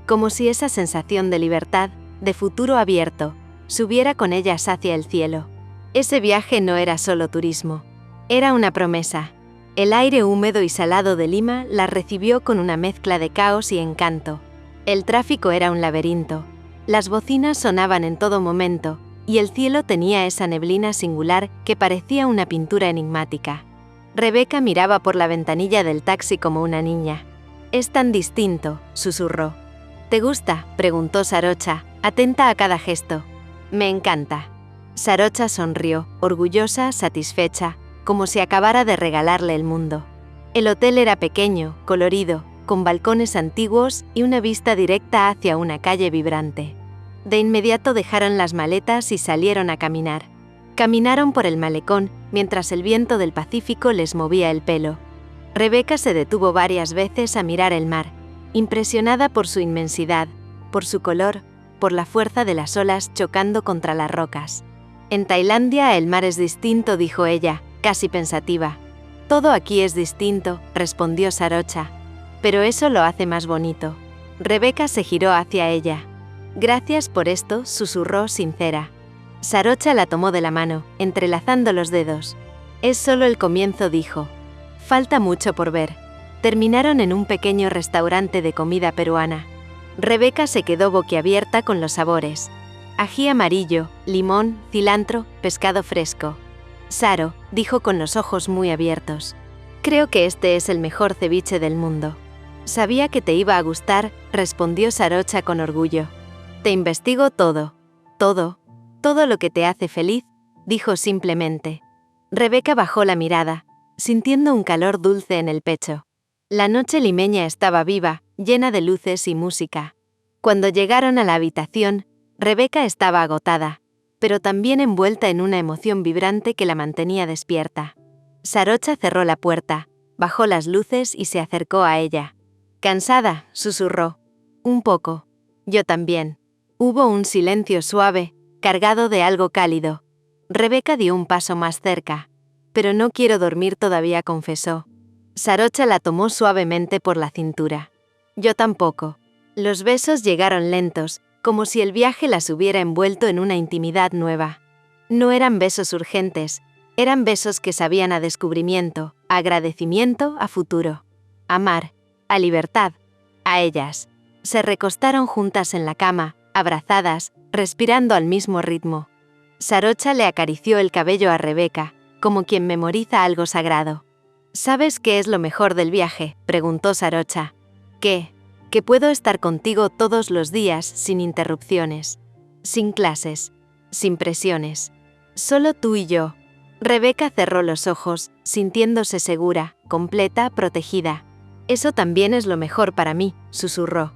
como si esa sensación de libertad, de futuro abierto, subiera con ellas hacia el cielo. Ese viaje no era solo turismo, era una promesa. El aire húmedo y salado de Lima la recibió con una mezcla de caos y encanto. El tráfico era un laberinto. Las bocinas sonaban en todo momento, y el cielo tenía esa neblina singular que parecía una pintura enigmática. Rebeca miraba por la ventanilla del taxi como una niña. «Es tan distinto», susurró. «¿Te gusta?», preguntó Sarocha, atenta a cada gesto. «Me encanta». Sarocha sonrió, orgullosa, satisfecha, como si acabara de regalarle el mundo. El hotel era pequeño, colorido, con balcones antiguos y una vista directa hacia una calle vibrante. De inmediato dejaron las maletas y salieron a caminar. Caminaron por el malecón mientras el viento del Pacífico les movía el pelo. Rebeca se detuvo varias veces a mirar el mar, impresionada por su inmensidad, por su color, por la fuerza de las olas chocando contra las rocas. «En Tailandia el mar es distinto», dijo ella, casi pensativa. «Todo aquí es distinto», respondió Sarocha. «Pero eso lo hace más bonito». Rebeca se giró hacia ella. «Gracias por esto», susurró sincera. Sarocha la tomó de la mano, entrelazando los dedos. «Es solo el comienzo», dijo. «Falta mucho por ver». Terminaron en un pequeño restaurante de comida peruana. Rebeca se quedó boquiabierta con los sabores. Ají amarillo, limón, cilantro, pescado fresco. «Saro», dijo con los ojos muy abiertos. «Creo que este es el mejor ceviche del mundo». «Sabía que te iba a gustar», respondió Sarocha con orgullo. «Te investigo todo. Todo. Todo lo que te hace feliz», dijo simplemente. Rebeca bajó la mirada, sintiendo un calor dulce en el pecho. La noche limeña estaba viva, llena de luces y música. Cuando llegaron a la habitación, Rebeca estaba agotada, pero también envuelta en una emoción vibrante que la mantenía despierta. Sarocha cerró la puerta, bajó las luces y se acercó a ella. «¿Cansada?», susurró. «Un poco». «Yo también». Hubo un silencio suave, cargado de algo cálido. Rebeca dio un paso más cerca. «Pero no quiero dormir todavía», confesó. Sarocha la tomó suavemente por la cintura. «Yo tampoco». Los besos llegaron lentos, como si el viaje las hubiera envuelto en una intimidad nueva. No eran besos urgentes, eran besos que sabían a descubrimiento, a agradecimiento, a futuro. A mar, a libertad, a ellas. Se recostaron juntas en la cama, abrazadas, respirando al mismo ritmo. Sarocha le acarició el cabello a Rebeca, como quien memoriza algo sagrado. «¿Sabes qué es lo mejor del viaje?», preguntó Sarocha. «¿Qué?». «Que puedo estar contigo todos los días sin interrupciones. Sin clases. Sin presiones. Solo tú y yo». Rebeca cerró los ojos, sintiéndose segura, completa, protegida. «Eso también es lo mejor para mí», susurró.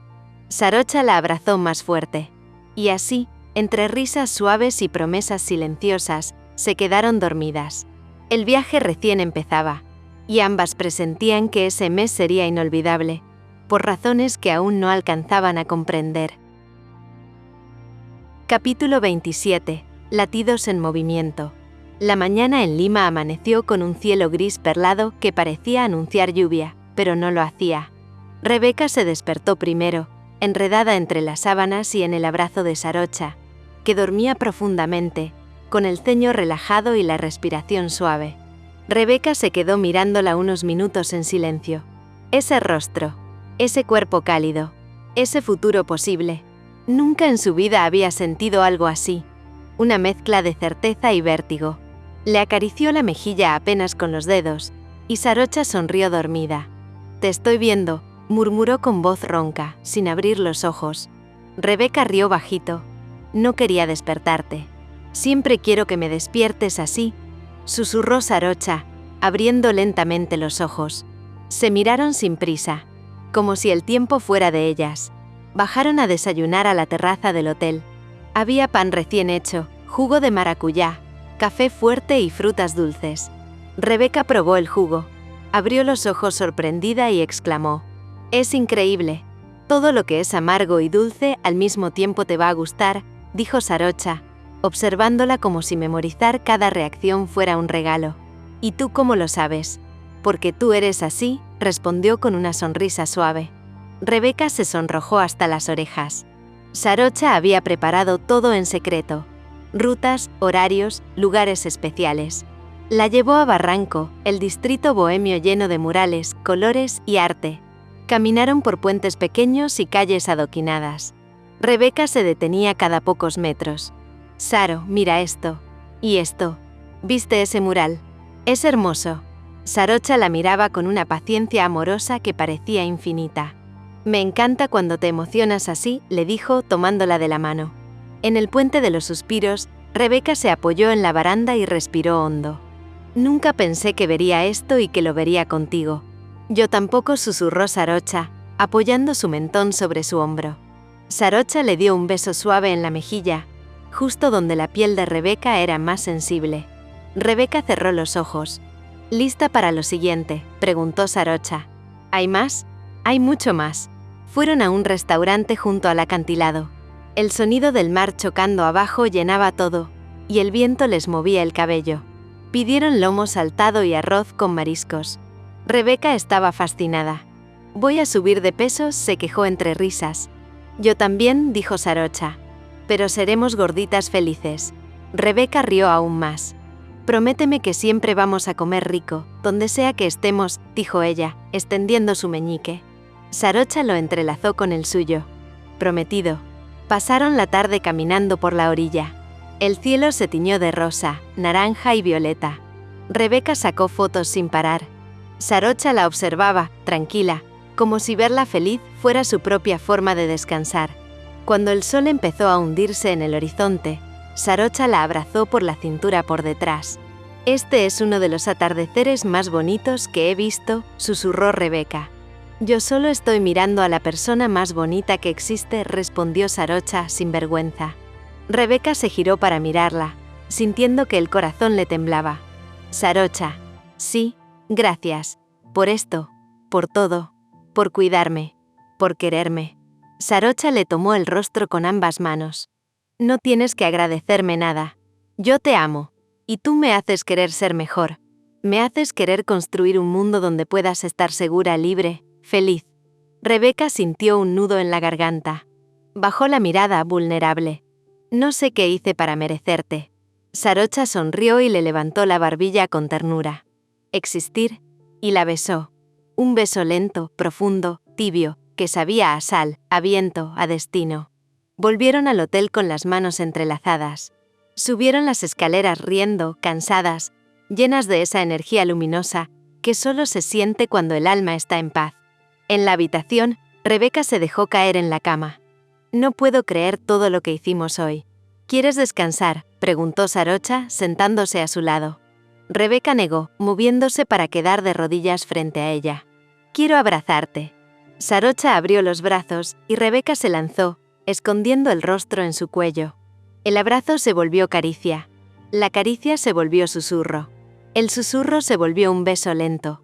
Sarocha la abrazó más fuerte. Y así, entre risas suaves y promesas silenciosas, se quedaron dormidas. El viaje recién empezaba, y ambas presentían que ese mes sería inolvidable, por razones que aún no alcanzaban a comprender. Capítulo 27. Latidos en movimiento. La mañana en Lima amaneció con un cielo gris perlado que parecía anunciar lluvia, pero no lo hacía. Rebeca se despertó primero, enredada entre las sábanas y en el abrazo de Sarocha, que dormía profundamente, con el ceño relajado y la respiración suave. Rebeca se quedó mirándola unos minutos en silencio. Ese rostro, ese cuerpo cálido, ese futuro posible. Nunca en su vida había sentido algo así. Una mezcla de certeza y vértigo. Le acarició la mejilla apenas con los dedos, y Sarocha sonrió dormida. «Te estoy viendo», murmuró con voz ronca, sin abrir los ojos. Rebeca rió bajito. No quería despertarte. Siempre quiero que me despiertes así, susurró Sarocha, abriendo lentamente los ojos. Se miraron sin prisa, como si el tiempo fuera de ellas. Bajaron a desayunar a la terraza del hotel. Había pan recién hecho, jugo de maracuyá, café fuerte y frutas dulces. Rebeca probó el jugo. Abrió los ojos sorprendida y exclamó: «Es increíble. Todo lo que es amargo y dulce al mismo tiempo te va a gustar», dijo Sarocha, observándola como si memorizar cada reacción fuera un regalo. «¿Y tú cómo lo sabes?». «Porque tú eres así», respondió con una sonrisa suave. Rebeca se sonrojó hasta las orejas. Sarocha había preparado todo en secreto: rutas, horarios, lugares especiales. La llevó a Barranco, el distrito bohemio lleno de murales, colores y arte. Caminaron por puentes pequeños y calles adoquinadas. Rebeca se detenía cada pocos metros. «Saro, mira esto. ¿Y esto? ¿Viste ese mural? Es hermoso». Sarocha la miraba con una paciencia amorosa que parecía infinita. «Me encanta cuando te emocionas así», le dijo tomándola de la mano. En el puente de los suspiros, Rebeca se apoyó en la baranda y respiró hondo. «Nunca pensé que vería esto y que lo vería contigo». «Yo tampoco», susurró Sarocha, apoyando su mentón sobre su hombro. Sarocha le dio un beso suave en la mejilla, justo donde la piel de Rebeca era más sensible. Rebeca cerró los ojos. «¿Lista para lo siguiente?», preguntó Sarocha. «¿Hay más?». «Hay mucho más». Fueron a un restaurante junto al acantilado. El sonido del mar chocando abajo llenaba todo, y el viento les movía el cabello. Pidieron lomo saltado y arroz con mariscos. Rebeca estaba fascinada. «Voy a subir de peso», se quejó entre risas. «Yo también», dijo Sarocha. «Pero seremos gorditas felices». Rebeca rió aún más. «Prométeme que siempre vamos a comer rico, donde sea que estemos», dijo ella, extendiendo su meñique. Sarocha lo entrelazó con el suyo. «Prometido». Pasaron la tarde caminando por la orilla. El cielo se tiñó de rosa, naranja y violeta. Rebeca sacó fotos sin parar. Sarocha la observaba, tranquila, como si verla feliz fuera su propia forma de descansar. Cuando el sol empezó a hundirse en el horizonte, Sarocha la abrazó por la cintura por detrás. «Este es uno de los atardeceres más bonitos que he visto», susurró Rebeca. «Yo solo estoy mirando a la persona más bonita que existe», respondió Sarocha sin vergüenza. Rebeca se giró para mirarla, sintiendo que el corazón le temblaba. «Sarocha, sí, gracias. Por esto, por todo, por cuidarme, por quererme». Sarocha le tomó el rostro con ambas manos. «No tienes que agradecerme nada. Yo te amo, y tú me haces querer ser mejor. Me haces querer construir un mundo donde puedas estar segura, libre, feliz». Rebeca sintió un nudo en la garganta. Bajó la mirada, vulnerable. «No sé qué hice para merecerte». Sarocha sonrió y le levantó la barbilla con ternura. «Existir», y la besó. Un beso lento, profundo, tibio, que sabía a sal, a viento, a destino. Volvieron al hotel con las manos entrelazadas. Subieron las escaleras riendo, cansadas, llenas de esa energía luminosa que solo se siente cuando el alma está en paz. En la habitación, Rebeca se dejó caer en la cama. «No puedo creer todo lo que hicimos hoy». «¿Quieres descansar?», preguntó Sarocha, sentándose a su lado. Rebeca negó, moviéndose para quedar de rodillas frente a ella. «Quiero abrazarte». Sarocha abrió los brazos y Rebeca se lanzó, escondiendo el rostro en su cuello. El abrazo se volvió caricia. La caricia se volvió susurro. El susurro se volvió un beso lento.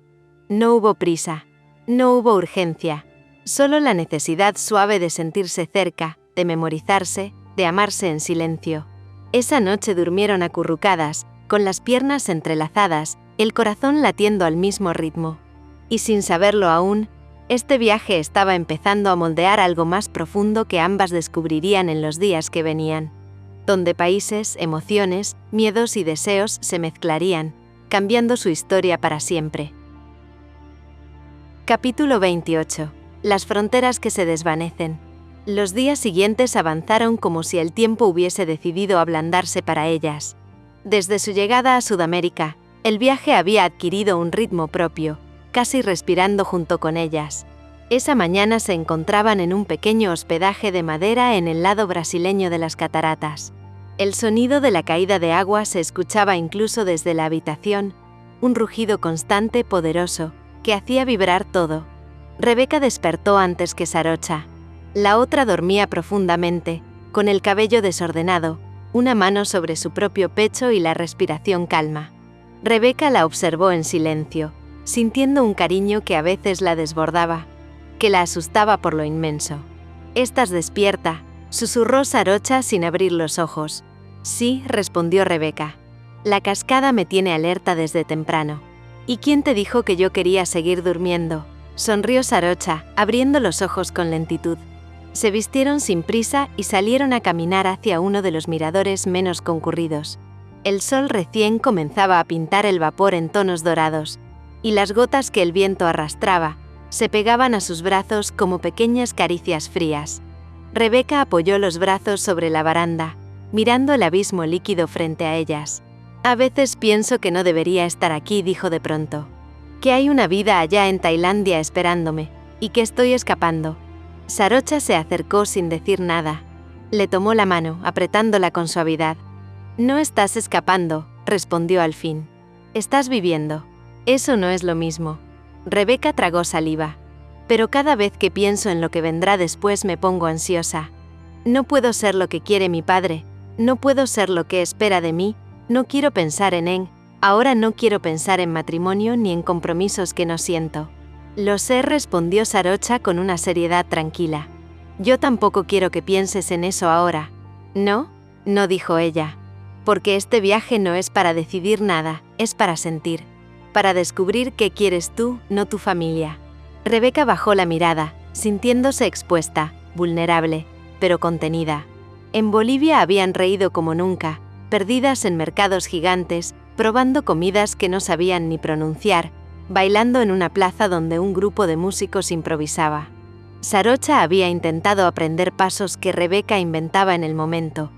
No hubo prisa. No hubo urgencia. Solo la necesidad suave de sentirse cerca, de memorizarse, de amarse en silencio. Esa noche durmieron acurrucadas, con las piernas entrelazadas, el corazón latiendo al mismo ritmo. Y sin saberlo aún, este viaje estaba empezando a moldear algo más profundo que ambas descubrirían en los días que venían, donde países, emociones, miedos y deseos se mezclarían, cambiando su historia para siempre. Capítulo 28. Las fronteras que se desvanecen. Los días siguientes avanzaron como si el tiempo hubiese decidido ablandarse para ellas. Desde su llegada a Sudamérica, el viaje había adquirido un ritmo propio, casi respirando junto con ellas. Esa mañana se encontraban en un pequeño hospedaje de madera en el lado brasileño de las cataratas. El sonido de la caída de agua se escuchaba incluso desde la habitación, un rugido constante, poderoso, que hacía vibrar todo. Rebeca despertó antes que Sarocha. La otra dormía profundamente, con el cabello desordenado, una mano sobre su propio pecho y la respiración calma. Rebeca la observó en silencio, sintiendo un cariño que a veces la desbordaba, que la asustaba por lo inmenso. «Estás despierta», susurró Sarocha sin abrir los ojos. «Sí», respondió Rebeca. «La cascada me tiene alerta desde temprano». «¿Y quién te dijo que yo quería seguir durmiendo?», sonrió Sarocha, abriendo los ojos con lentitud. Se vistieron sin prisa y salieron a caminar hacia uno de los miradores menos concurridos. El sol recién comenzaba a pintar el vapor en tonos dorados, y las gotas que el viento arrastraba se pegaban a sus brazos como pequeñas caricias frías. Rebeca apoyó los brazos sobre la baranda, mirando el abismo líquido frente a ellas. «A veces pienso que no debería estar aquí», dijo de pronto. «Que hay una vida allá en Tailandia esperándome, y que estoy escapando». Sarocha se acercó sin decir nada. Le tomó la mano, apretándola con suavidad. «No estás escapando», respondió al fin. «Estás viviendo. Eso no es lo mismo». Rebeca tragó saliva. «Pero cada vez que pienso en lo que vendrá después me pongo ansiosa. No puedo ser lo que quiere mi padre, no puedo ser lo que espera de mí, no quiero pensar en él, ahora no quiero pensar en matrimonio ni en compromisos que no siento». «Lo sé», respondió Sarocha con una seriedad tranquila. «Yo tampoco quiero que pienses en eso ahora». «¿No?», no dijo ella. «Porque este viaje no es para decidir nada, es para sentir. Para descubrir qué quieres tú, no tu familia». Rebeca bajó la mirada, sintiéndose expuesta, vulnerable, pero contenida. En Bolivia habían reído como nunca, perdidas en mercados gigantes, probando comidas que no sabían ni pronunciar, bailando en una plaza donde un grupo de músicos improvisaba. Sarocha había intentado aprender pasos que Rebeca inventaba en el momento,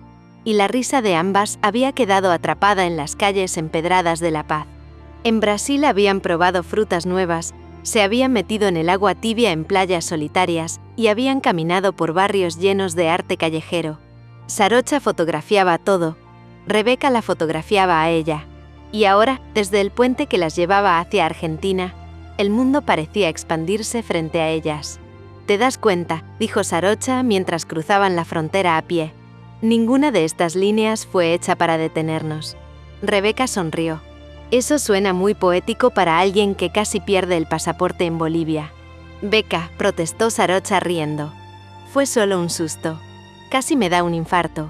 y la risa de ambas había quedado atrapada en las calles empedradas de La Paz. En Brasil habían probado frutas nuevas, se habían metido en el agua tibia en playas solitarias y habían caminado por barrios llenos de arte callejero. Sarocha fotografiaba todo, Rebeca la fotografiaba a ella. Y ahora, desde el puente que las llevaba hacia Argentina, el mundo parecía expandirse frente a ellas. «¿Te das cuenta?», dijo Sarocha mientras cruzaban la frontera a pie. «Ninguna de estas líneas fue hecha para detenernos». Rebeca sonrió. «Eso suena muy poético para alguien que casi pierde el pasaporte en Bolivia». «Beca», protestó Sarocha riendo. «Fue solo un susto. Casi me da un infarto».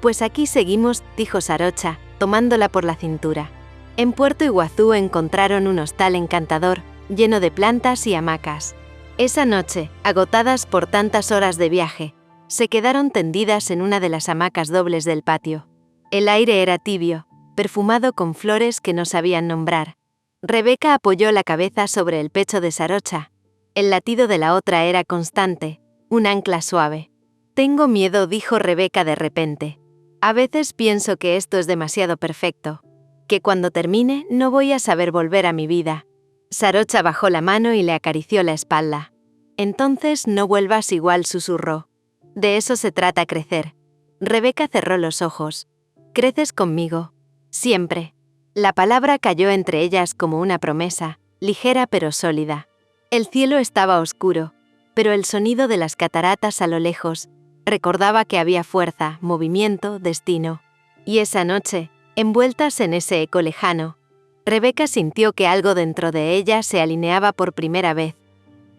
«Pues aquí seguimos», dijo Sarocha, tomándola por la cintura. En Puerto Iguazú encontraron un hostal encantador, lleno de plantas y hamacas. Esa noche, agotadas por tantas horas de viaje, se quedaron tendidas en una de las hamacas dobles del patio. El aire era tibio, perfumado con flores que no sabían nombrar. Rebeca apoyó la cabeza sobre el pecho de Sarocha. El latido de la otra era constante, un ancla suave. «Tengo miedo», dijo Rebeca de repente. «A veces pienso que esto es demasiado perfecto, que cuando termine no voy a saber volver a mi vida». Sarocha bajó la mano y le acarició la espalda. «Entonces no vuelvas igual», susurró. «De eso se trata crecer». Rebeca cerró los ojos. «Creces conmigo. Siempre». La palabra cayó entre ellas como una promesa, ligera pero sólida. El cielo estaba oscuro, pero el sonido de las cataratas a lo lejos recordaba que había fuerza, movimiento, destino. Y esa noche, envueltas en ese eco lejano, Rebeca sintió que algo dentro de ella se alineaba por primera vez.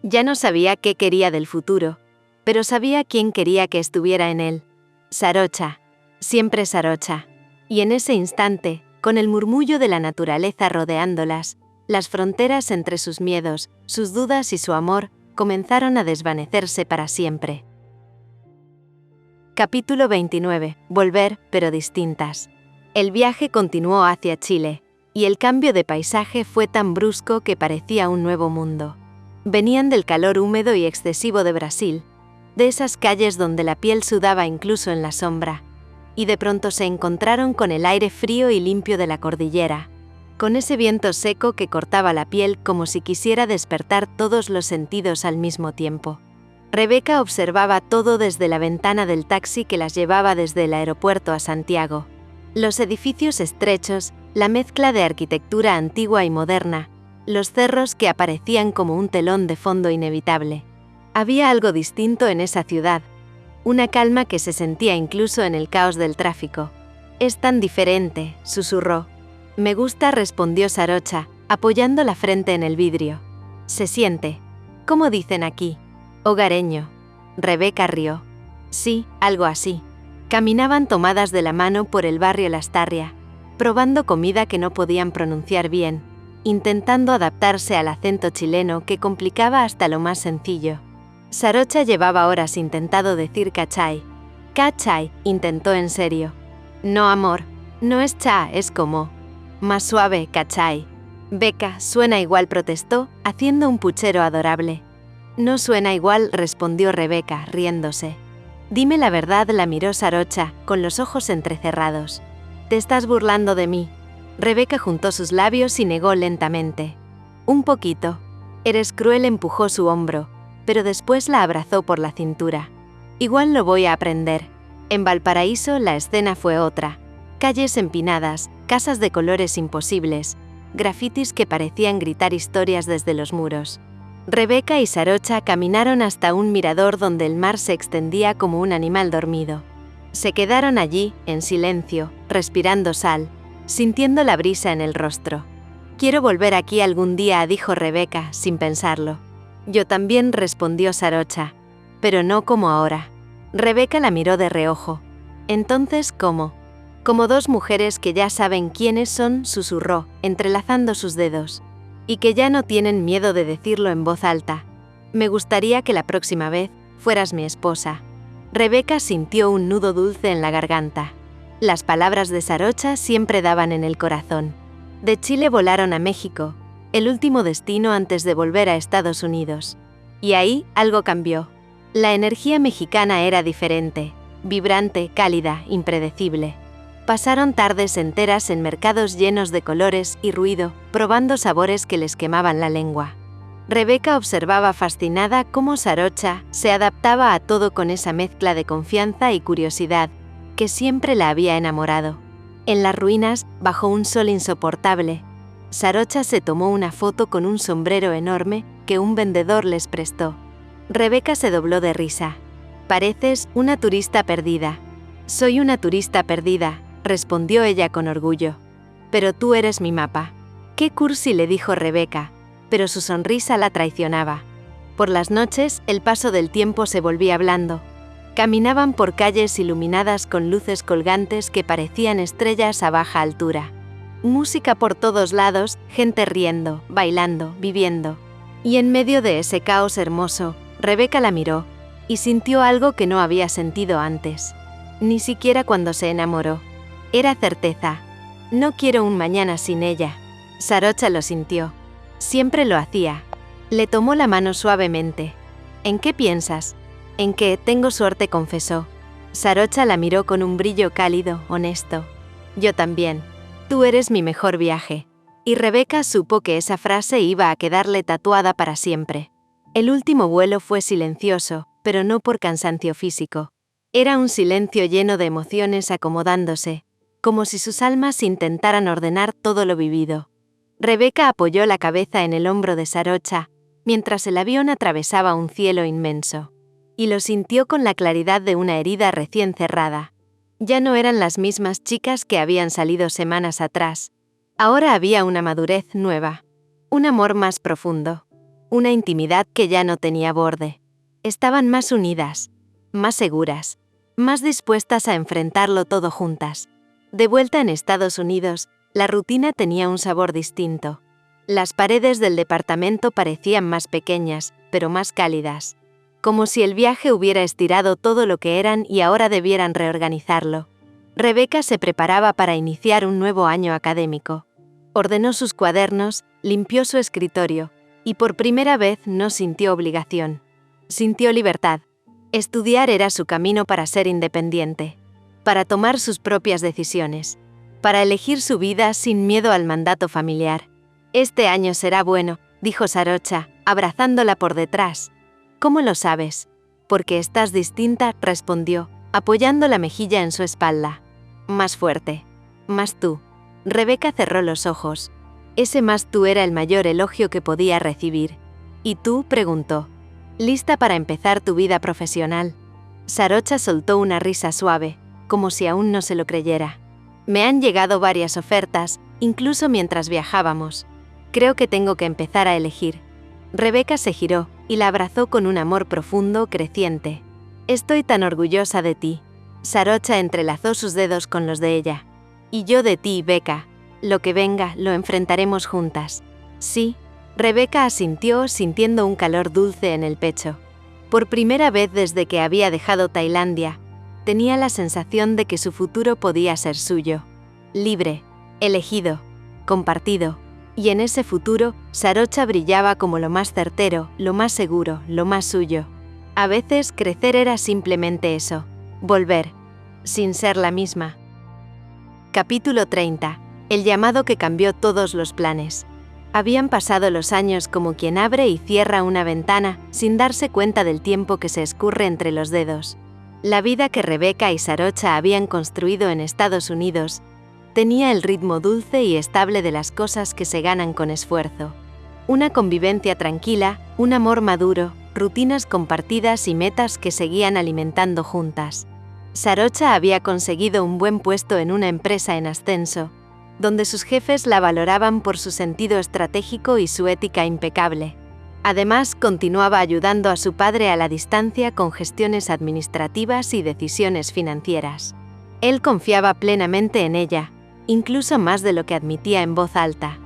Ya no sabía qué quería del futuro, pero sabía quién quería que estuviera en él. Sarocha, siempre Sarocha. Y en ese instante, con el murmullo de la naturaleza rodeándolas, las fronteras entre sus miedos, sus dudas y su amor comenzaron a desvanecerse para siempre. Capítulo 29. Volver, pero distintas. El viaje continuó hacia Chile, y el cambio de paisaje fue tan brusco que parecía un nuevo mundo. Venían del calor húmedo y excesivo de Brasil, de esas calles donde la piel sudaba incluso en la sombra, y de pronto se encontraron con el aire frío y limpio de la cordillera. con ese viento seco que cortaba la piel como si quisiera despertar todos los sentidos al mismo tiempo. Rebeca observaba todo desde la ventana del taxi que las llevaba desde el aeropuerto a Santiago. Los edificios estrechos, la mezcla de arquitectura antigua y moderna, los cerros que aparecían como un telón de fondo inevitable. Había algo distinto en esa ciudad, una calma que se sentía incluso en el caos del tráfico. «Es tan diferente», susurró. «Me gusta», respondió Sarocha, apoyando la frente en el vidrio. «Se siente, ¿cómo dicen aquí? Hogareño». Rebeca rió. «Sí, algo así». Caminaban tomadas de la mano por el barrio Lastarria, probando comida que no podían pronunciar bien, intentando adaptarse al acento chileno que complicaba hasta lo más sencillo. Sarocha llevaba horas intentando decir cachai. «Cachai», intentó en serio. «No, amor, no es cha, es como. Más suave, cachai». «Beca, suena igual», protestó, haciendo un puchero adorable. «No suena igual», respondió Rebeca, riéndose. «Dime la verdad», la miró Sarocha, con los ojos entrecerrados. «¿Te estás burlando de mí?» Rebeca juntó sus labios y negó lentamente. «Un poquito». «Eres cruel», empujó su hombro, pero después la abrazó por la cintura. «Igual lo voy a aprender». En Valparaíso la escena fue otra. Calles empinadas, casas de colores imposibles, grafitis que parecían gritar historias desde los muros. Rebeca y Sarocha caminaron hasta un mirador donde el mar se extendía como un animal dormido. Se quedaron allí, en silencio, respirando sal, sintiendo la brisa en el rostro. «Quiero volver aquí algún día», dijo Rebeca, sin pensarlo. «Yo también», respondió Sarocha, «pero no como ahora». Rebeca la miró de reojo. «Entonces, ¿cómo?» «Como dos mujeres que ya saben quiénes son», susurró, entrelazando sus dedos. «Y que ya no tienen miedo de decirlo en voz alta. Me gustaría que la próxima vez fueras mi esposa». Rebeca sintió un nudo dulce en la garganta. Las palabras de Sarocha siempre daban en el corazón. De Chile volaron a México, el último destino antes de volver a Estados Unidos. Y ahí algo cambió. La energía mexicana era diferente, vibrante, cálida, impredecible. Pasaron tardes enteras en mercados llenos de colores y ruido, probando sabores que les quemaban la lengua. Rebeca observaba fascinada cómo Sarocha se adaptaba a todo con esa mezcla de confianza y curiosidad que siempre la había enamorado. En las ruinas, bajo un sol insoportable, Sarocha se tomó una foto con un sombrero enorme que un vendedor les prestó. Rebeca se dobló de risa. «Pareces una turista perdida». «Soy una turista perdida», respondió ella con orgullo. «Pero tú eres mi mapa». «Qué cursi», le dijo Rebeca, pero su sonrisa la traicionaba. Por las noches, el paso del tiempo se volvía blando. Caminaban por calles iluminadas con luces colgantes que parecían estrellas a baja altura. Música por todos lados, gente riendo, bailando, viviendo. Y en medio de ese caos hermoso, Rebeca la miró, y sintió algo que no había sentido antes. Ni siquiera cuando se enamoró. Era certeza. «No quiero un mañana sin ella». Sarocha lo sintió. Siempre lo hacía. Le tomó la mano suavemente. «¿En qué piensas?» «En que tengo suerte», confesó. Sarocha la miró con un brillo cálido, honesto. «Yo también. Tú eres mi mejor viaje». Y Rebeca supo que esa frase iba a quedarle tatuada para siempre. El último vuelo fue silencioso, pero no por cansancio físico. Era un silencio lleno de emociones acomodándose, como si sus almas intentaran ordenar todo lo vivido. Rebeca apoyó la cabeza en el hombro de Sarocha, mientras el avión atravesaba un cielo inmenso. Y lo sintió con la claridad de una herida recién cerrada. Ya no eran las mismas chicas que habían salido semanas atrás. Ahora había una madurez nueva, un amor más profundo, una intimidad que ya no tenía borde. Estaban más unidas, más seguras, más dispuestas a enfrentarlo todo juntas. De vuelta en Estados Unidos, la rutina tenía un sabor distinto. Las paredes del departamento parecían más pequeñas, pero más cálidas. Como si el viaje hubiera estirado todo lo que eran y ahora debieran reorganizarlo. Rebeca se preparaba para iniciar un nuevo año académico. Ordenó sus cuadernos, limpió su escritorio, y por primera vez no sintió obligación. Sintió libertad. Estudiar era su camino para ser independiente, para tomar sus propias decisiones, para elegir su vida sin miedo al mandato familiar. Este año será bueno, dijo Sarocha, abrazándola por detrás. ¿Cómo lo sabes? Porque estás distinta, respondió, apoyando la mejilla en su espalda. Más fuerte. Más tú. Rebeca cerró los ojos. Ese más tú era el mayor elogio que podía recibir. ¿Y tú?, preguntó. ¿Lista para empezar tu vida profesional? Sarocha soltó una risa suave, como si aún no se lo creyera. Me han llegado varias ofertas, incluso mientras viajábamos. Creo que tengo que empezar a elegir. Rebeca se giró y la abrazó con un amor profundo, creciente. Estoy tan orgullosa de ti. Sarocha entrelazó sus dedos con los de ella. Y yo de ti, Becca. Lo que venga, lo enfrentaremos juntas. Sí. Rebeca asintió, sintiendo un calor dulce en el pecho. Por primera vez desde que había dejado Tailandia, tenía la sensación de que su futuro podía ser suyo. Libre, elegido, compartido. Y en ese futuro, Sarocha brillaba como lo más certero, lo más seguro, lo más suyo. A veces crecer era simplemente eso, volver, sin ser la misma. Capítulo 30. El llamado que cambió todos los planes. Habían pasado los años como quien abre y cierra una ventana sin darse cuenta del tiempo que se escurre entre los dedos. La vida que Rebeca y Sarocha habían construido en Estados Unidos tenía el ritmo dulce y estable de las cosas que se ganan con esfuerzo. Una convivencia tranquila, un amor maduro, rutinas compartidas y metas que seguían alimentando juntas. Sarocha había conseguido un buen puesto en una empresa en ascenso, donde sus jefes la valoraban por su sentido estratégico y su ética impecable. Además, continuaba ayudando a su padre a la distancia con gestiones administrativas y decisiones financieras. Él confiaba plenamente en ella, incluso más de lo que admitía en voz alta.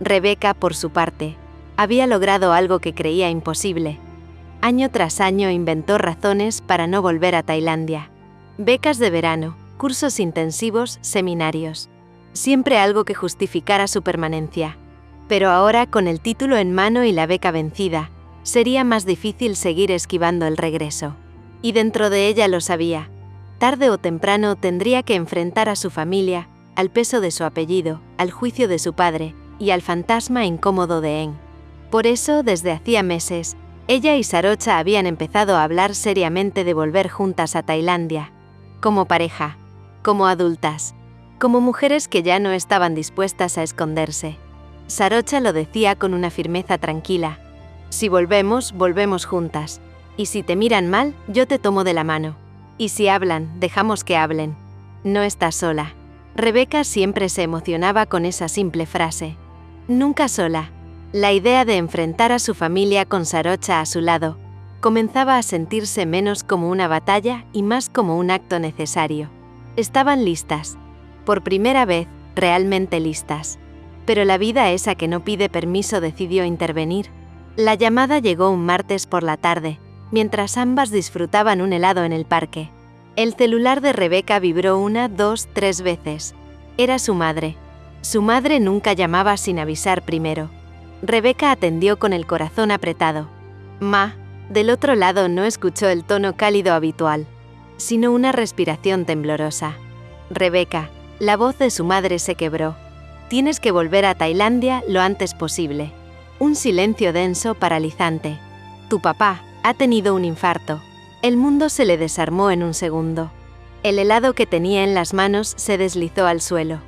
Rebeca, por su parte, había logrado algo que creía imposible. Año tras año inventó razones para no volver a Tailandia. Becas de verano, cursos intensivos, seminarios. Siempre algo que justificara su permanencia. Pero ahora, con el título en mano y la beca vencida, sería más difícil seguir esquivando el regreso. Y dentro de ella lo sabía. Tarde o temprano tendría que enfrentar a su familia, al peso de su apellido, al juicio de su padre y al fantasma incómodo de Eng. Por eso, desde hacía meses, ella y Sarocha habían empezado a hablar seriamente de volver juntas a Tailandia. Como pareja, como adultas, como mujeres que ya no estaban dispuestas a esconderse. Sarocha lo decía con una firmeza tranquila. Si volvemos, volvemos juntas. Y si te miran mal, yo te tomo de la mano. Y si hablan, dejamos que hablen. No estás sola. Rebeca siempre se emocionaba con esa simple frase. Nunca sola. La idea de enfrentar a su familia con Sarocha a su lado comenzaba a sentirse menos como una batalla y más como un acto necesario. Estaban listas. Por primera vez, realmente listas. Pero la vida esa que no pide permiso decidió intervenir. La llamada llegó un martes por la tarde, mientras ambas disfrutaban un helado en el parque. El celular de Rebeca vibró 1, 2, 3 veces. Era su madre. Su madre nunca llamaba sin avisar primero. Rebeca atendió con el corazón apretado. Ma, del otro lado no escuchó el tono cálido habitual, sino una respiración temblorosa. Rebeca, la voz de su madre se quebró. Tienes que volver a Tailandia lo antes posible. Un silencio denso, paralizante. Tu papá ha tenido un infarto. El mundo se le desarmó en un segundo. El helado que tenía en las manos se deslizó al suelo.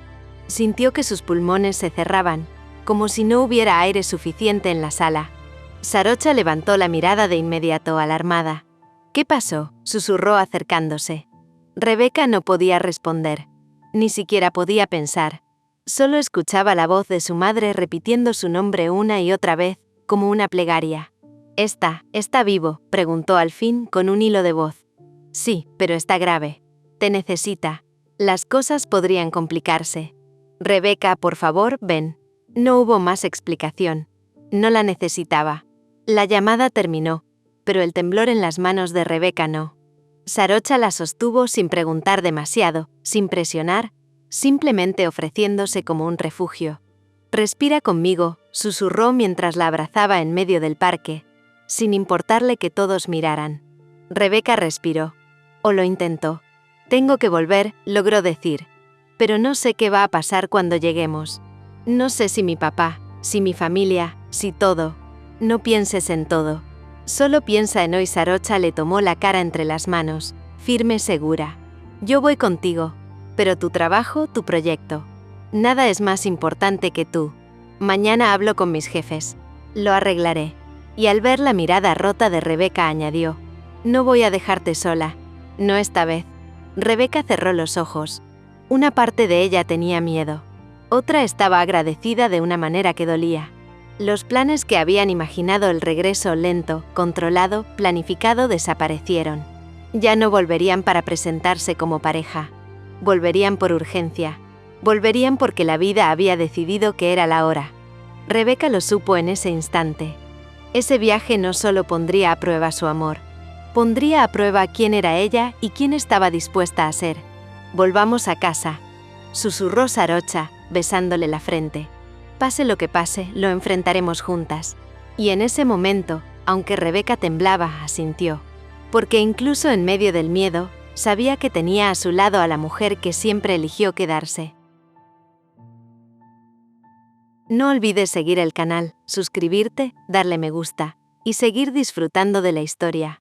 Sintió que sus pulmones se cerraban, como si no hubiera aire suficiente en la sala. Sarocha levantó la mirada de inmediato, alarmada. ¿Qué pasó?, susurró acercándose. Rebeca no podía responder. Ni siquiera podía pensar. Solo escuchaba la voz de su madre repitiendo su nombre una y otra vez, como una plegaria. ¿Está vivo?, preguntó al fin con un hilo de voz. Sí, pero está grave. Te necesita. Las cosas podrían complicarse. Rebeca, por favor, ven. No hubo más explicación. No la necesitaba. La llamada terminó, pero el temblor en las manos de Rebeca no. Sarocha la sostuvo sin preguntar demasiado, sin presionar, simplemente ofreciéndose como un refugio. Respira conmigo, susurró mientras la abrazaba en medio del parque, sin importarle que todos miraran. Rebeca respiró. O lo intentó. Tengo que volver, logró decir. pero no sé qué va a pasar cuando lleguemos. No sé si mi papá, si mi familia, si todo. No pienses en todo. Solo piensa en hoy. Sarocha le tomó la cara entre las manos, firme, segura. Yo voy contigo, pero tu trabajo, tu proyecto. Nada es más importante que tú. Mañana hablo con mis jefes. Lo arreglaré. Y al ver la mirada rota de Rebeca añadió, no voy a dejarte sola. No esta vez. Rebeca cerró los ojos. Una parte de ella tenía miedo. Otra estaba agradecida de una manera que dolía. Los planes que habían imaginado, el regreso lento, controlado, planificado, desaparecieron. Ya no volverían para presentarse como pareja. Volverían por urgencia. Volverían porque la vida había decidido que era la hora. Rebeca lo supo en ese instante. Ese viaje no solo pondría a prueba su amor, pondría a prueba quién era ella y quién estaba dispuesta a ser. Volvamos a casa, susurró Sarocha, besándole la frente. Pase lo que pase, lo enfrentaremos juntas. Y en ese momento, aunque Rebeca temblaba, asintió. Porque incluso en medio del miedo, sabía que tenía a su lado a la mujer que siempre eligió quedarse. No olvides seguir el canal, suscribirte, darle me gusta y seguir disfrutando de la historia.